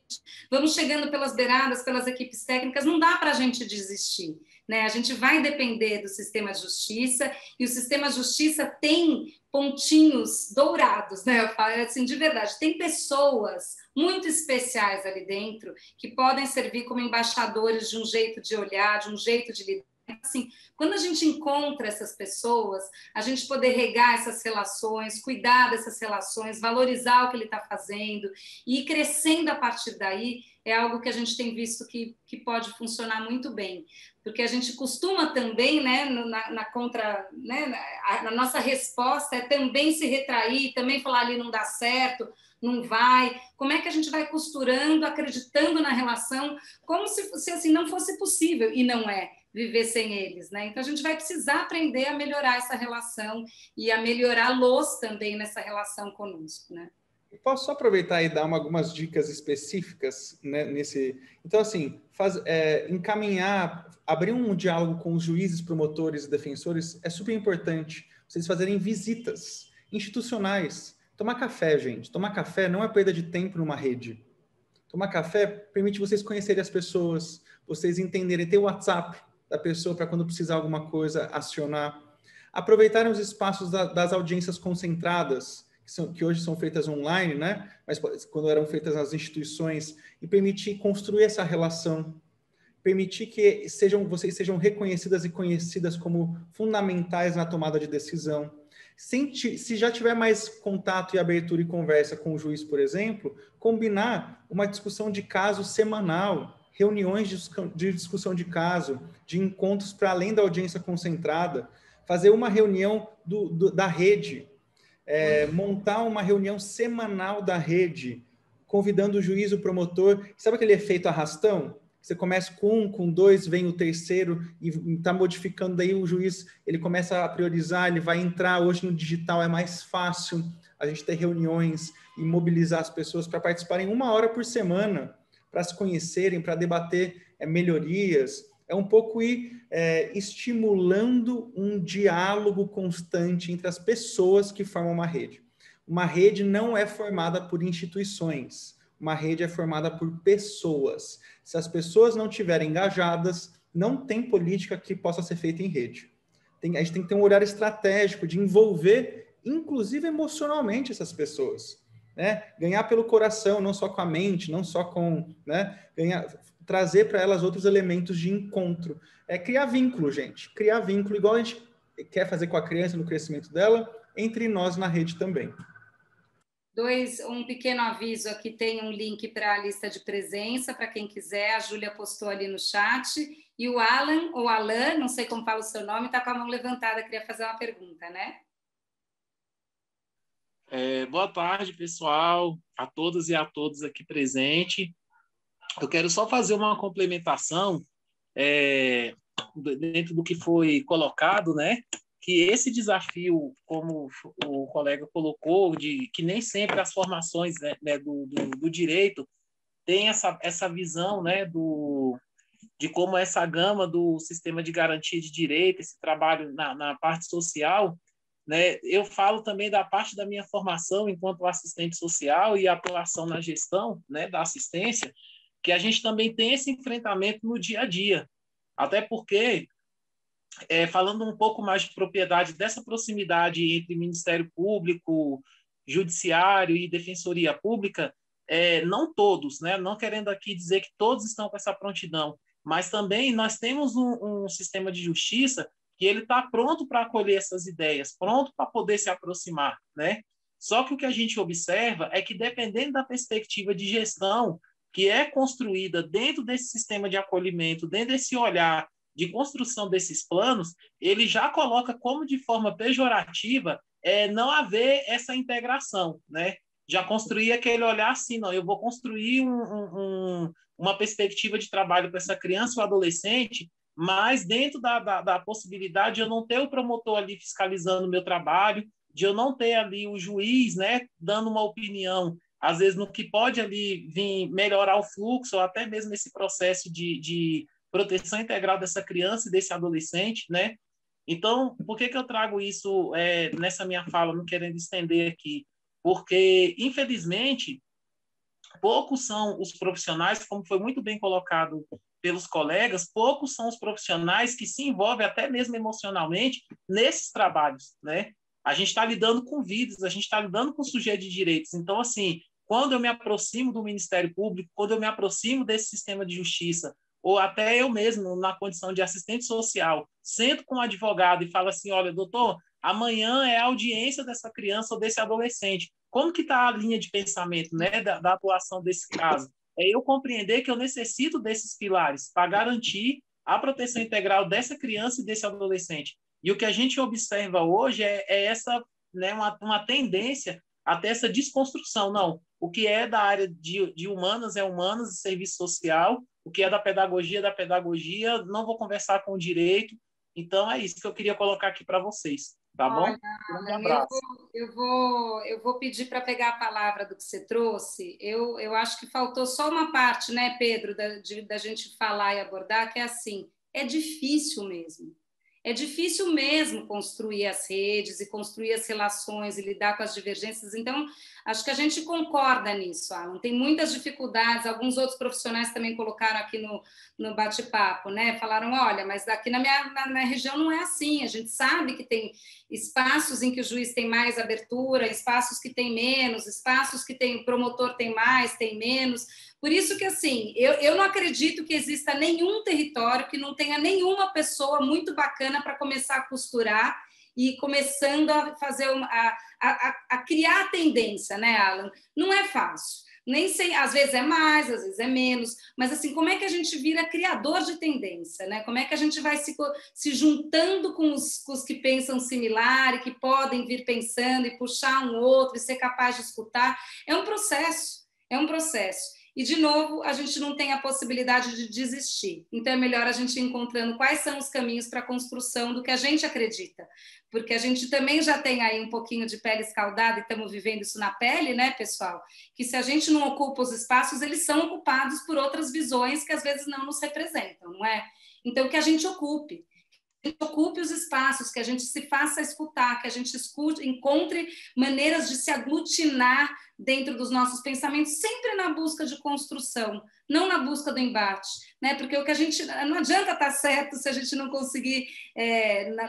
vamos chegando pelas beiradas, pelas equipes técnicas, não dá para a gente desistir, né? A gente vai depender do sistema de justiça, e o sistema de justiça tem pontinhos dourados, né? Eu falo assim, de verdade, tem pessoas muito especiais ali dentro que podem servir como embaixadores de um jeito de olhar, de um jeito de lidar. Assim, quando a gente encontra essas pessoas, a gente poder regar essas relações, cuidar dessas relações, valorizar o que ele está fazendo e ir crescendo a partir daí, é algo que a gente tem visto que pode funcionar muito bem. Porque a gente costuma também, né, na nossa resposta é também se retrair, também falar ali não dá certo, não vai. Como é que a gente vai costurando, acreditando na relação, como se assim não fosse possível, e não é, viver sem eles, né? Então a gente vai precisar aprender a melhorar essa relação e a melhorá-los também nessa relação conosco, né? Eu posso só aproveitar e dar algumas dicas específicas, né, nesse... Então, assim, encaminhar, abrir um diálogo com os juízes, promotores e defensores é super importante. Vocês fazerem visitas institucionais. Tomar café, gente. Tomar café não é perda de tempo numa rede. Tomar café permite vocês conhecerem as pessoas, vocês entenderem, ter o WhatsApp da pessoa para quando precisar alguma coisa, acionar. Aproveitarem os espaços das audiências concentradas, que hoje são feitas online, né? Mas quando eram feitas nas instituições, e permitir construir essa relação, permitir que vocês sejam reconhecidas e conhecidas como fundamentais na tomada de decisão. Se já tiver mais contato e abertura e conversa com o juiz, por exemplo, combinar uma discussão de caso semanal, reuniões de discussão de caso, de encontros para além da audiência concentrada, fazer uma reunião da rede, montar uma reunião semanal da rede, convidando o juiz, o promotor. Sabe aquele efeito arrastão? Você começa com 1, com 2, vem o terceiro e está modificando, daí o juiz ele começa a priorizar, ele vai entrar. Hoje no digital é mais fácil a gente ter reuniões e mobilizar as pessoas para participarem 1 hora por semana, para se conhecerem, para debater melhorias. É um pouco ir estimulando um diálogo constante entre as pessoas que formam uma rede. Uma rede não é formada por instituições, uma rede é formada por pessoas. Se as pessoas não estiverem engajadas, não tem política que possa ser feita em rede. A gente tem que ter um olhar estratégico de envolver, inclusive emocionalmente, essas pessoas. Né? Ganhar pelo coração, não só com a mente, não só com... Né? Trazer para elas outros elementos de encontro. Criar vínculo, gente. Criar vínculo, igual a gente quer fazer com a criança no crescimento dela, entre nós na rede também. Um pequeno aviso aqui, tem um link para a lista de presença, para quem quiser, a Júlia postou ali no chat, e o Alan, ou Alan, não sei como fala o seu nome, está com a mão levantada, queria fazer uma pergunta, né? Boa tarde, pessoal, a todas e a todos aqui presentes. Eu quero só fazer uma complementação dentro do que foi colocado, né? Que esse desafio, como o colega colocou, de que nem sempre as formações, né, do direito tem essa visão, né, de como essa gama do sistema de garantia de direito, esse trabalho na parte social, né? Eu falo também da parte da minha formação enquanto assistente social e atuação na gestão, né, da assistência, que a gente também tem esse enfrentamento no dia a dia. Até porque, falando um pouco mais de propriedade dessa proximidade entre Ministério Público, Judiciário e Defensoria Pública, não todos, né? Não querendo aqui dizer que todos estão com essa prontidão, mas também nós temos um sistema de justiça que ele está pronto para acolher essas ideias, pronto para poder se aproximar, né? Só que o que a gente observa é que, dependendo da perspectiva de gestão que é construída dentro desse sistema de acolhimento, dentro desse olhar de construção desses planos, ele já coloca como de forma pejorativa não haver essa integração, né? Já construir aquele olhar assim, não, eu vou construir uma perspectiva de trabalho para essa criança ou adolescente, mas dentro da possibilidade de eu não ter o promotor ali fiscalizando o meu trabalho, de eu não ter ali o juiz, né, dando uma opinião às vezes no que pode ali vir melhorar o fluxo, ou até mesmo esse processo de proteção integral dessa criança e desse adolescente, né? Então, por que eu trago isso nessa minha fala, não querendo estender aqui? Porque, infelizmente, poucos são os profissionais, como foi muito bem colocado pelos colegas, poucos são os profissionais que se envolvem até mesmo emocionalmente nesses trabalhos, né? A gente está lidando com vidas, a gente está lidando com sujeito de direitos. Então, assim, quando eu me aproximo do Ministério Público, quando eu me aproximo desse sistema de justiça, ou até eu mesmo, na condição de assistente social, sento com um advogado e falo assim, olha, doutor, amanhã é a audiência dessa criança ou desse adolescente. Como que está a linha de pensamento, né, da atuação desse caso? É eu compreender que eu necessito desses pilares para garantir a proteção integral dessa criança e desse adolescente. E o que a gente observa hoje é essa, né, uma tendência até essa desconstrução. Não, o que é da área de humanas é humanas, de serviço social, o que é da pedagogia, não vou conversar com o direito. Então, é isso que eu queria colocar aqui para vocês, tá bom? Olha, Um abraço. eu vou pedir para pegar a palavra do que você trouxe. Eu acho que faltou só uma parte, né, Pedro, da gente falar e abordar, que é assim, é difícil mesmo. É difícil mesmo construir as redes e construir as relações e lidar com as divergências. Então, acho que a gente concorda nisso, Alan. Tem muitas dificuldades, alguns outros profissionais também colocaram aqui no bate-papo, né? Falaram, olha, mas aqui na minha região não é assim. A gente sabe que tem espaços em que o juiz tem mais abertura, espaços que tem menos, espaços que tem promotor tem mais, tem menos. Por isso que, assim, eu não acredito que exista nenhum território que não tenha nenhuma pessoa muito bacana para começar a costurar e começando a fazer a criar a tendência, né, Alan? Não é fácil. Nem sei, às vezes é mais, às vezes é menos, mas assim, como é que a gente vira criador de tendência, né? Como é que a gente vai se juntando com os que pensam similar e que podem vir pensando e puxar um outro e ser capaz de escutar? É um processo, é um processo. E, de novo, a gente não tem a possibilidade de desistir. Então, é melhor a gente ir encontrando quais são os caminhos para a construção do que a gente acredita. Porque a gente também já tem aí um pouquinho de pele escaldada e estamos vivendo isso na pele, né, pessoal? Que se a gente não ocupa os espaços, eles são ocupados por outras visões que às vezes não nos representam, não é? Então, que a gente ocupe os espaços, que a gente se faça escutar, que a gente escute, encontre maneiras de se aglutinar dentro dos nossos pensamentos, sempre na busca de construção, não na busca do embate, né? Porque o que a gente não adianta estar certo se a gente não conseguir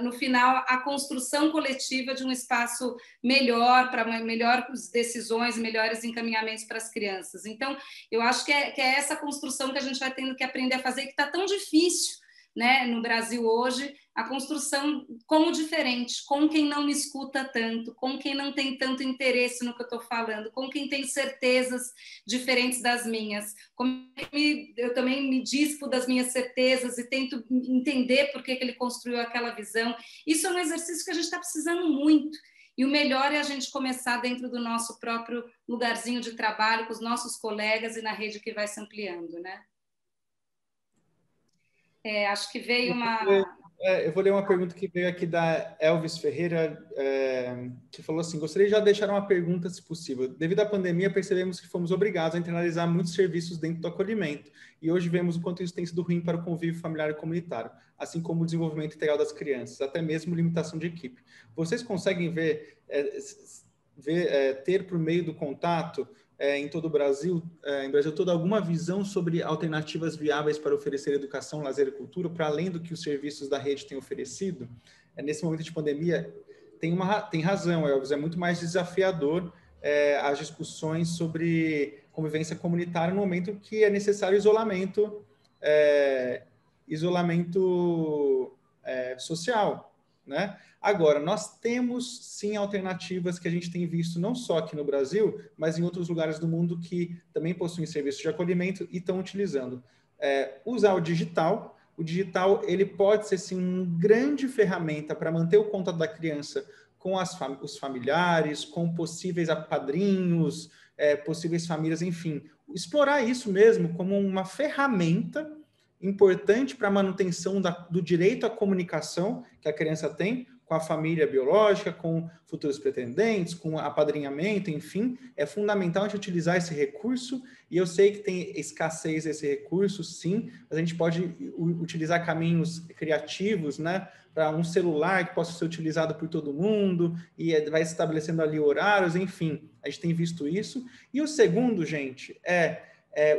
no final a construção coletiva de um espaço melhor para melhores decisões, melhores encaminhamentos para as crianças. Então, eu acho que é essa construção que a gente vai tendo que aprender a fazer, que está tão difícil, né, no Brasil hoje, a construção com o diferente, com quem não me escuta tanto, com quem não tem tanto interesse no que eu estou falando, com quem tem certezas diferentes das minhas. Eu também me dispo das minhas certezas e tento entender por que ele construiu aquela visão. Isso é um exercício que a gente está precisando muito. E o melhor é a gente começar dentro do nosso próprio lugarzinho de trabalho, com os nossos colegas e na rede que vai se ampliando, né? Acho que veio eu vou ler uma pergunta que veio aqui da Elvis Ferreira, que falou assim, gostaria de já deixar uma pergunta, se possível. Devido à pandemia, percebemos que fomos obrigados a internalizar muitos serviços dentro do acolhimento, e hoje vemos o quanto isso tem sido ruim para o convívio familiar e comunitário, assim como o desenvolvimento integral das crianças, até mesmo limitação de equipe. Vocês conseguem ter por meio do contato em todo o Brasil, em Brasil todo, alguma visão sobre alternativas viáveis para oferecer educação, lazer e cultura, para além do que os serviços da rede têm oferecido? Nesse momento de pandemia, tem razão, Elvis, é muito mais desafiador as discussões sobre convivência comunitária no momento que é necessário isolamento social, né? Agora, nós temos, sim, alternativas que a gente tem visto não só aqui no Brasil, mas em outros lugares do mundo que também possuem serviços de acolhimento e estão utilizando. Usar o digital. O digital, ele pode ser, sim, uma grande ferramenta para manter o contato da criança com os familiares, com possíveis padrinhos, possíveis famílias, enfim. Explorar isso mesmo como uma ferramenta importante para a manutenção do direito à comunicação que a criança tem com a família biológica, com futuros pretendentes, com apadrinhamento, enfim, é fundamental a gente utilizar esse recurso, e eu sei que tem escassez desse recurso, sim, mas a gente pode utilizar caminhos criativos, né, para um celular que possa ser utilizado por todo mundo, e vai estabelecendo ali horários, enfim, a gente tem visto isso. E o segundo, gente, é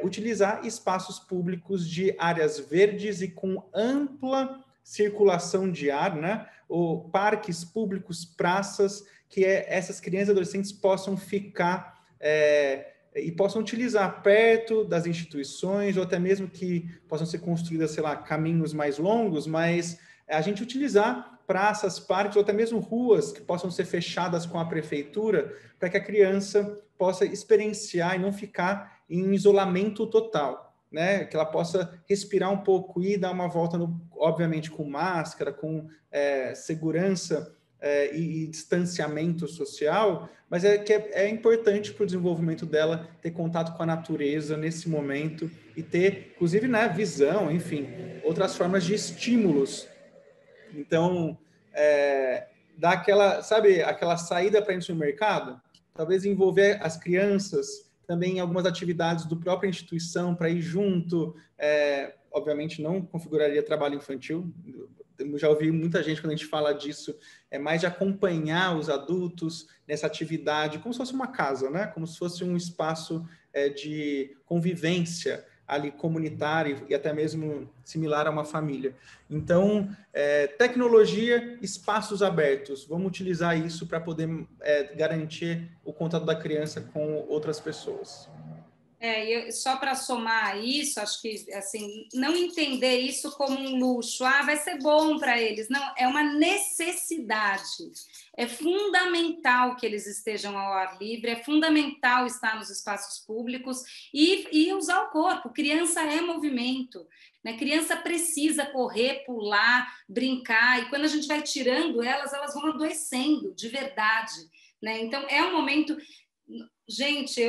utilizar espaços públicos de áreas verdes e com ampla circulação de ar, né? Ou parques públicos, praças, que essas crianças e adolescentes possam ficar e possam utilizar perto das instituições, ou até mesmo que possam ser construídas, sei lá, caminhos mais longos, mas a gente utilizar praças, parques, ou até mesmo ruas que possam ser fechadas com a prefeitura, para que a criança possa experienciar e não ficar em isolamento total, né? Que ela possa respirar um pouco e dar uma volta, obviamente com máscara, com segurança e distanciamento social, mas é importante para o desenvolvimento dela ter contato com a natureza nesse momento e ter, inclusive, né, visão, enfim, outras formas de estímulos. Então, dar aquela saída para ir no mercado, talvez envolver as crianças também em algumas atividades do própria instituição para ir junto. Obviamente não configuraria trabalho infantil. Eu já ouvi muita gente, quando a gente fala disso, é mais de acompanhar os adultos nessa atividade, como se fosse uma casa, né? Como se fosse um espaço de convivência ali comunitário e até mesmo similar a uma família. Então, tecnologia, espaços abertos, vamos utilizar isso para poder garantir o contato da criança com outras pessoas. Só para somar isso, acho que assim, não entender isso como um luxo, vai ser bom para eles. Não, é uma necessidade. É fundamental que eles estejam ao ar livre, é fundamental estar nos espaços públicos e usar o corpo. Criança é movimento, né? Criança precisa correr, pular, brincar, e quando a gente vai tirando elas vão adoecendo de verdade, né? Então, é um momento... Gente,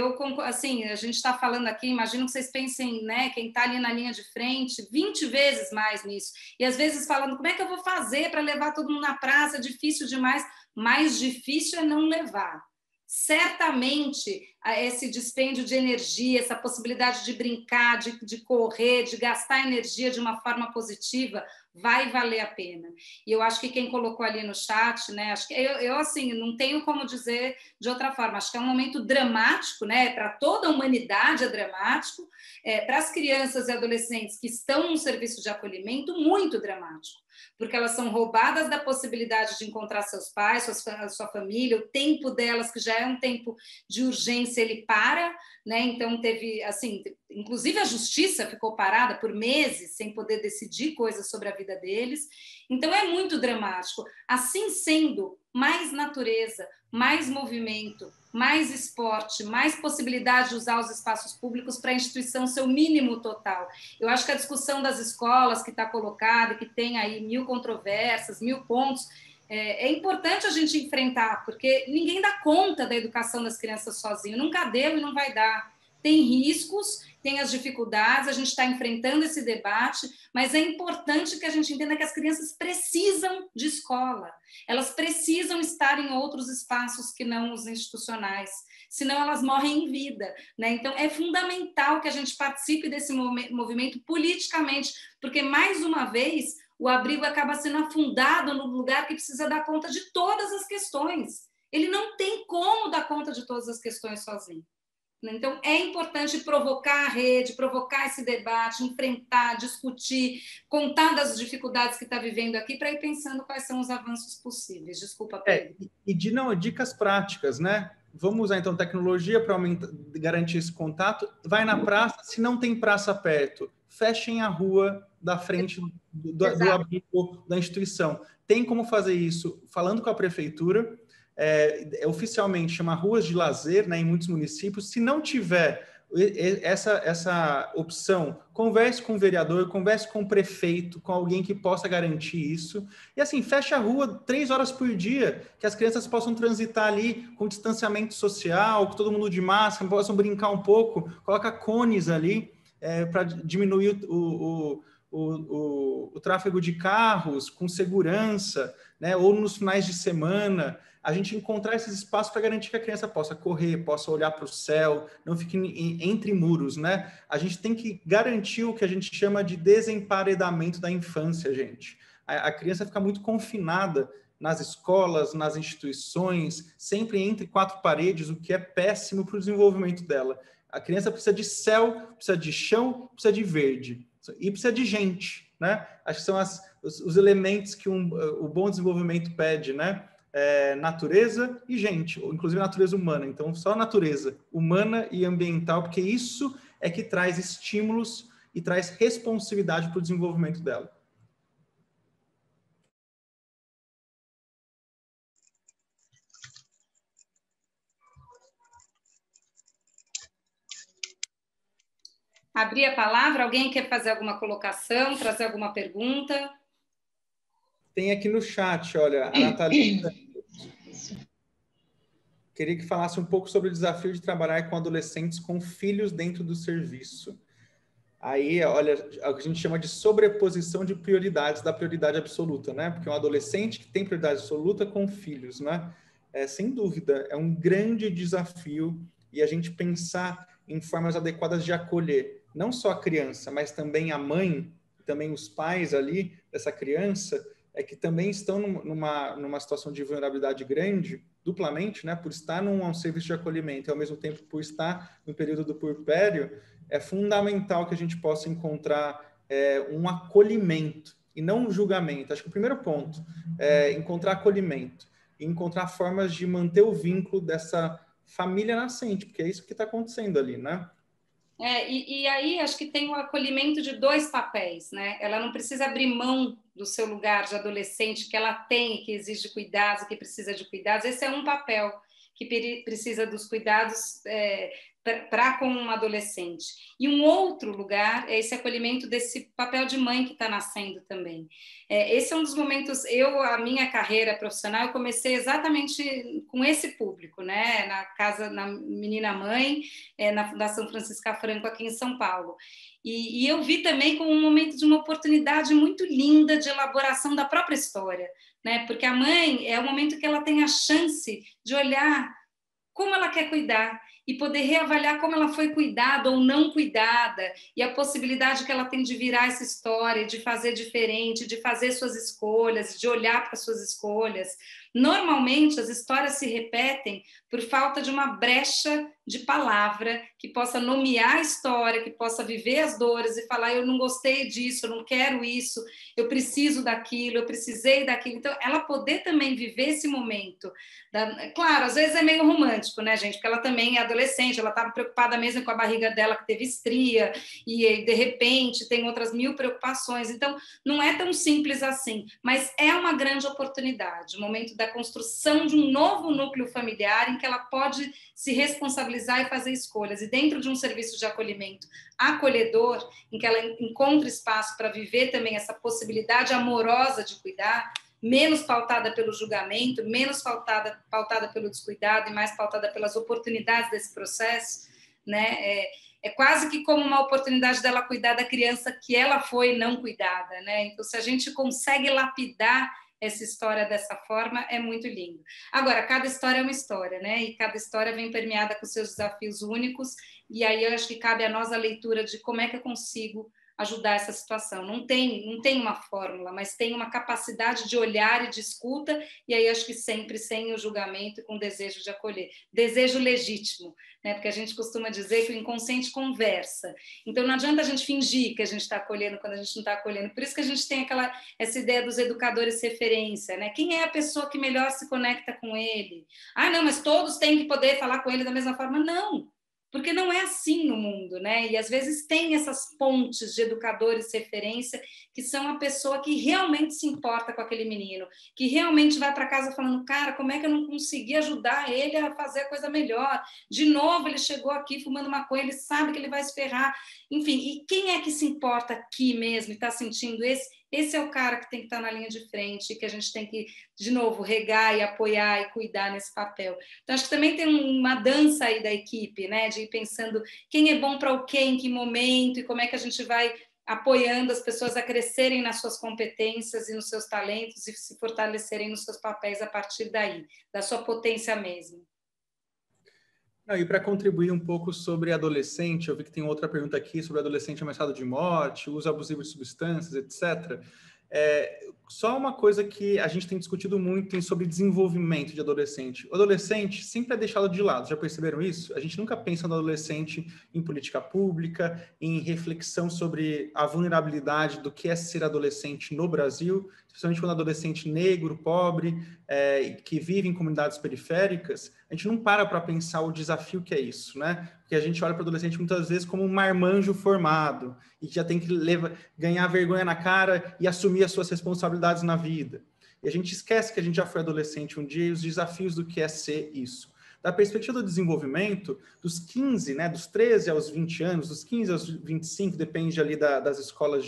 assim, a gente está falando aqui, imagino que vocês pensem, né, quem está ali na linha de frente, 20 vezes mais nisso. E às vezes falando, como é que eu vou fazer para levar todo mundo na praça? É difícil demais. Mais difícil é não levar. Certamente, esse dispêndio de energia, essa possibilidade de brincar, de correr, de gastar energia de uma forma positiva, vai valer a pena. E eu acho que quem colocou ali no chat, né, acho que eu assim, não tenho como dizer de outra forma, acho que é um momento dramático, né, para toda a humanidade é dramático, para as crianças e adolescentes que estão no serviço de acolhimento, muito dramático, porque elas são roubadas da possibilidade de encontrar seus pais, sua família, o tempo delas, que já é um tempo de urgência, ele para, né? Então teve, assim, inclusive a justiça ficou parada por meses sem poder decidir coisas sobre a vida deles. Então é muito dramático. Assim sendo, mais natureza, mais movimento, mais esporte, mais possibilidade de usar os espaços públicos para a instituição ser o mínimo total. Eu acho que a discussão das escolas que está colocada, que tem aí 1000 controvérsias, 1000 pontos, é importante a gente enfrentar, porque ninguém dá conta da educação das crianças sozinho, nunca deu e não vai dar. Tem riscos, tem as dificuldades, a gente está enfrentando esse debate, mas é importante que a gente entenda que as crianças precisam de escola, elas precisam estar em outros espaços que não os institucionais, senão elas morrem em vida, né? Então, é fundamental que a gente participe desse movimento politicamente, porque, mais uma vez, o abrigo acaba sendo afundado no lugar que precisa dar conta de todas as questões. Ele não tem como dar conta de todas as questões sozinho. Então, é importante provocar a rede, provocar esse debate, enfrentar, discutir, contar das dificuldades que está vivendo aqui, para ir pensando quais são os avanços possíveis. Desculpa, Pedro. Dicas práticas, né? Vamos usar, então, tecnologia para garantir esse contato. Vai na praça, se não tem praça perto, fechem a rua da frente do abrigo da instituição. Tem como fazer isso falando com a prefeitura, oficialmente chama ruas de lazer, né, em muitos municípios. Se não tiver essa opção, converse com o vereador, converse com o prefeito, com alguém que possa garantir isso. E assim, fecha a rua 3 horas por dia, que as crianças possam transitar ali com distanciamento social, com todo mundo de máscara, possam brincar um pouco, coloca cones ali para diminuir o tráfego de carros com segurança, né? Ou nos finais de semana, a gente encontrar esses espaços para garantir que a criança possa correr, possa olhar para o céu, não fique entre muros, né? A gente tem que garantir o que a gente chama de desemparedamento da infância, gente. A criança fica muito confinada nas escolas, nas instituições, sempre entre quatro paredes, o que é péssimo para o desenvolvimento dela. A criança precisa de céu, precisa de chão, precisa de verde e precisa de gente, né? Acho que são os elementos que o bom desenvolvimento pede, né? Natureza e gente, ou inclusive natureza humana. Então, só natureza humana e ambiental, porque isso é que traz estímulos e traz responsividade para o desenvolvimento dela. Abrir a palavra, alguém quer fazer alguma colocação, trazer alguma pergunta? Tem aqui no chat, olha, a Natália queria que falasse um pouco sobre o desafio de trabalhar com adolescentes com filhos dentro do serviço. Aí, olha, é o que a gente chama de sobreposição de prioridades da prioridade absoluta, né? Porque um adolescente que tem prioridade absoluta com filhos, né? Sem dúvida, é um grande desafio e a gente pensar em formas adequadas de acolher não só a criança, mas também a mãe, também os pais ali dessa criança, que também estão numa situação de vulnerabilidade grande, duplamente, né? Por estar num serviço de acolhimento e, ao mesmo tempo, por estar no período do puerpério, é fundamental que a gente possa encontrar um acolhimento e não um julgamento. Acho que o primeiro ponto é encontrar acolhimento e encontrar formas de manter o vínculo dessa família nascente, porque é isso que está acontecendo ali, né? E aí acho que tem o acolhimento de dois papéis, né? Ela não precisa abrir mão do seu lugar de adolescente que ela tem, que exige cuidados, que precisa de cuidados. Esse é um papel que precisa dos cuidados para com um adolescente. E um outro lugar é esse acolhimento desse papel de mãe que está nascendo também. Esse é um dos momentos, a minha carreira profissional, eu comecei exatamente com esse público, né? Na Menina Mãe, na Fundação Francisca Franco, aqui em São Paulo. E eu vi também como um momento de uma oportunidade muito linda de elaboração da própria história, né? Porque a mãe é o momento que ela tem a chance de olhar como ela quer cuidar e poder reavaliar como ela foi cuidada ou não cuidada e a possibilidade que ela tem de virar essa história, de fazer diferente, de fazer suas escolhas, de olhar para suas escolhas. Normalmente, as histórias se repetem por falta de uma brecha de palavra que possa nomear a história, que possa viver as dores e falar, eu não gostei disso, eu não quero isso, eu preciso daquilo, eu precisei daquilo. Então, ela poder também viver esse momento. Claro, às vezes é meio romântico, né, gente? Porque ela também é adolescente, ela estava preocupada mesmo com a barriga dela, que teve estria, e de repente tem outras 1000 preocupações. Então, não é tão simples assim, mas é uma grande oportunidade, o momento da construção de um novo núcleo familiar em que ela pode se responsabilizar e fazer escolhas. E dentro de um serviço de acolhimento acolhedor, em que ela encontra espaço para viver também essa possibilidade amorosa de cuidar, menos pautada pelo julgamento, menos pautada pelo descuidado e mais pautada pelas oportunidades desse processo, né? É quase que como uma oportunidade dela cuidar da criança que ela foi não cuidada, né? Então, se a gente consegue lapidar essa história dessa forma, é muito lindo. Agora, cada história é uma história, né? E cada história vem permeada com seus desafios únicos, e aí eu acho que cabe a nós a leitura de como é que eu consigo ajudar essa situação. Não tem uma fórmula, mas tem uma capacidade de olhar e de escuta, e aí acho que sempre sem o julgamento e com o desejo de acolher. Desejo legítimo, né? Porque a gente costuma dizer que o inconsciente conversa. Então não adianta a gente fingir que a gente está acolhendo quando a gente não está acolhendo. Por isso que a gente tem essa ideia dos educadores referência, né? Quem é a pessoa que melhor se conecta com ele? Ah, não, mas todos têm que poder falar com ele da mesma forma. Não! Porque não é assim no mundo, né? E às vezes tem essas pontes de educadores de referência que são a pessoa que realmente se importa com aquele menino, que realmente vai para casa falando, cara, como é que eu não consegui ajudar ele a fazer a coisa melhor? De novo, ele chegou aqui fumando maconha, ele sabe que ele vai se ferrar. Enfim, e quem é que se importa aqui mesmo e está sentindo esse é o cara que tem que estar na linha de frente, que a gente tem que, de novo, regar e apoiar e cuidar nesse papel. Então, acho que também tem uma dança aí da equipe, né? De ir pensando quem é bom para o quê, em que momento, e como é que a gente vai apoiando as pessoas a crescerem nas suas competências e nos seus talentos e se fortalecerem nos seus papéis a partir daí, da sua potência mesmo. E para contribuir um pouco sobre adolescente, eu vi que tem outra pergunta aqui sobre adolescente ameaçado de morte, uso abusivo de substâncias, etc. Só uma coisa que a gente tem discutido muito sobre desenvolvimento de adolescente. O adolescente sempre é deixado de lado, já perceberam isso? A gente nunca pensa no adolescente em política pública, em reflexão sobre a vulnerabilidade do que é ser adolescente no Brasil, especialmente quando adolescente negro, pobre, que vive em comunidades periféricas. A gente não para pensar o desafio que é isso, né? Porque a gente olha para o adolescente muitas vezes como um marmanjo formado e que já tem que ganhar vergonha na cara e assumir as suas responsabilidades na vida. E a gente esquece que a gente já foi adolescente um dia e os desafios do que é ser isso. Da perspectiva do desenvolvimento, dos 15, né, dos 13 aos 20 anos, dos 15 aos 25, depende ali das escolas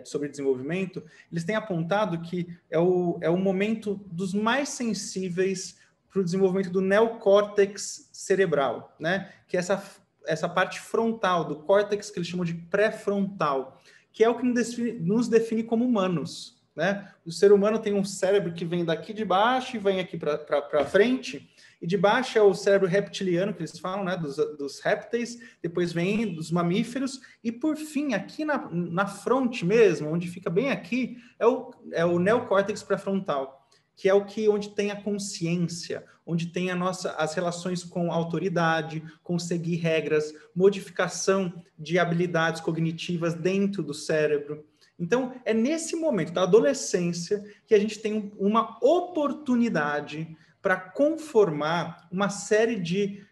sobre desenvolvimento, eles têm apontado que é o momento dos mais sensíveis para o desenvolvimento do neocórtex cerebral, né? Que é essa parte frontal do córtex que eles chamam de pré-frontal, que é o que nos define como humanos, né? O ser humano tem um cérebro que vem daqui de baixo e vem aqui para frente, e de baixo é o cérebro reptiliano, que eles falam, né? Dos répteis, depois vem dos mamíferos, e por fim, aqui na fronte mesmo, onde fica bem aqui, é o neocórtex pré-frontal, que é onde tem a consciência, onde tem as relações com a autoridade, com seguir regras, modificação de habilidades cognitivas dentro do cérebro. Então, é nesse momento da adolescência que a gente tem uma oportunidade para conformar uma série de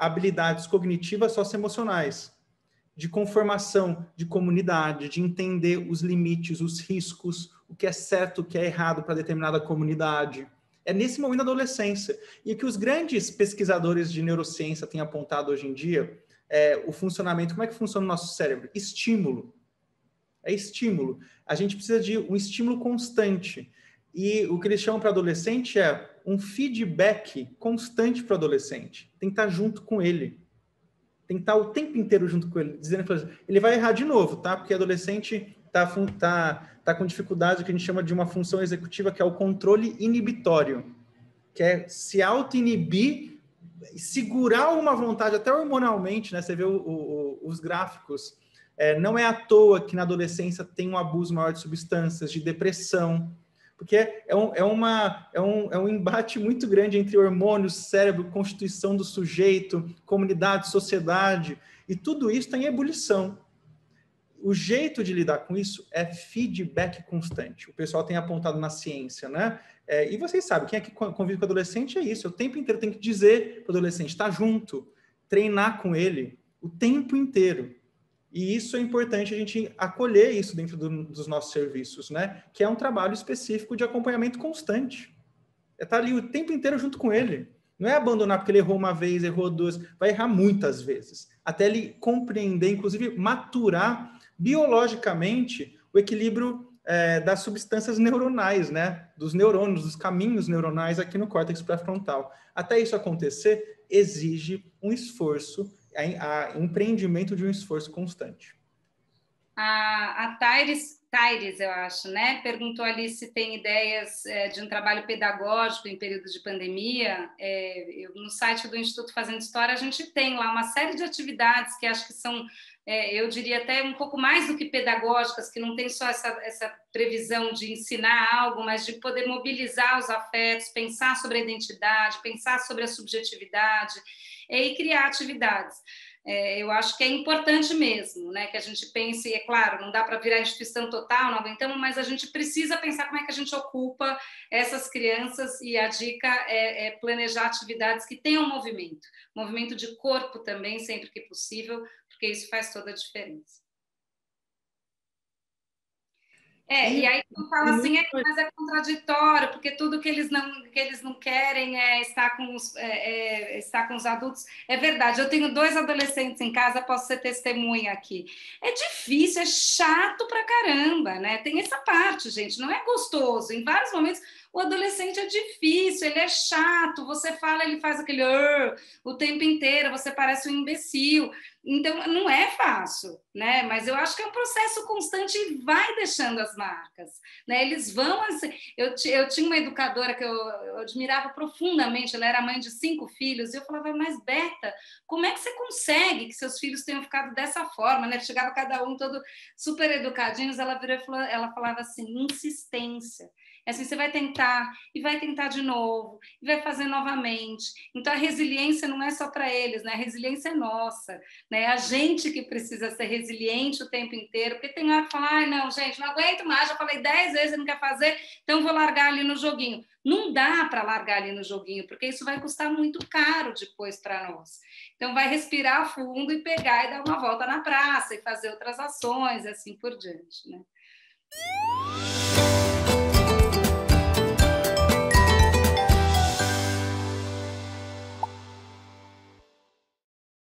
habilidades cognitivas socioemocionais, de conformação de comunidade, de entender os limites, os riscos, o que é certo, o que é errado para determinada comunidade. É nesse momento da adolescência. E o que os grandes pesquisadores de neurociência têm apontado hoje em dia é o funcionamento. Como é que funciona o nosso cérebro? Estímulo. É estímulo. A gente precisa de um estímulo constante. E o que eles chamam para adolescente é um feedback constante para o adolescente. Tem que estar junto com ele. Tem que estar o tempo inteiro junto com ele, dizendo que ele vai errar de novo, tá? Porque adolescente tá com dificuldade, que a gente chama de uma função executiva, que é o controle inibitório, que é se auto-inibir, segurar uma vontade, até hormonalmente, né? Você vê os gráficos. Não é à toa que na adolescência tem um abuso maior de substâncias, de depressão, porque é um embate muito grande entre hormônios, cérebro, constituição do sujeito, comunidade, sociedade, e tudo isso está em ebulição. O jeito de lidar com isso é feedback constante. O pessoal tem apontado na ciência, né? E vocês sabem, quem é que convive com o adolescente é isso. O tempo inteiro tem que dizer para o adolescente, estar junto, treinar com ele o tempo inteiro. E isso é importante a gente acolher isso dentro dos nossos serviços, né? Que é um trabalho específico de acompanhamento constante. É estar ali o tempo inteiro junto com ele. Não é abandonar porque ele errou uma vez, errou duas, vai errar muitas vezes. Até ele compreender, inclusive maturar biologicamente o equilíbrio das substâncias neuronais, né? Dos neurônios, dos caminhos neuronais aqui no córtex pré-frontal. Até isso acontecer, exige um esforço, empreendimento de um esforço constante. A Taires, eu acho, né? Perguntou ali se tem ideias de um trabalho pedagógico em período de pandemia. No site do Instituto Fazendo História, a gente tem lá uma série de atividades que acho que são, eu diria até um pouco mais do que pedagógicas, que não tem só essa previsão de ensinar algo, mas de poder mobilizar os afetos, pensar sobre a identidade, pensar sobre a subjetividade e criar atividades. Eu acho que é importante mesmo, né, que a gente pense, é claro, não dá para virar instituição total, não aguentamos, mas a gente precisa pensar como é que a gente ocupa essas crianças, e a dica é planejar atividades que tenham movimento de corpo também, sempre que possível, porque isso faz toda a diferença. E aí tu fala assim, mas é contraditório, porque tudo que eles não querem é estar com os adultos. É verdade, eu tenho 2 adolescentes em casa, posso ser testemunha aqui. É difícil, é chato pra caramba, né? Tem essa parte, gente, não é gostoso. Em vários momentos, O adolescente é difícil, ele é chato, você fala, ele faz aquele o tempo inteiro, você parece um imbecil. Então, não é fácil, né? Mas eu acho que é um processo constante e vai deixando as marcas, né? Eles vão... Assim, eu tinha uma educadora que eu admirava profundamente, ela era mãe de 5 filhos, e eu falava, mas Berta, como é que você consegue que seus filhos tenham ficado dessa forma, né? Chegava cada um todo super educadinhos, ela virou e falou, ela falava assim, insistência. É assim, você vai tentar, e vai tentar de novo, e vai fazer novamente. Então, a resiliência não é só para eles, né? A resiliência é nossa, né? A gente que precisa ser resiliente o tempo inteiro, porque tem hora que fala, ai, não, gente, não aguento mais, já falei 10 vezes, não quer fazer, então vou largar ali no joguinho. Não dá para largar ali no joguinho, porque isso vai custar muito caro depois para nós. Então, vai respirar fundo e pegar e dar uma volta na praça e fazer outras ações, assim por diante, né?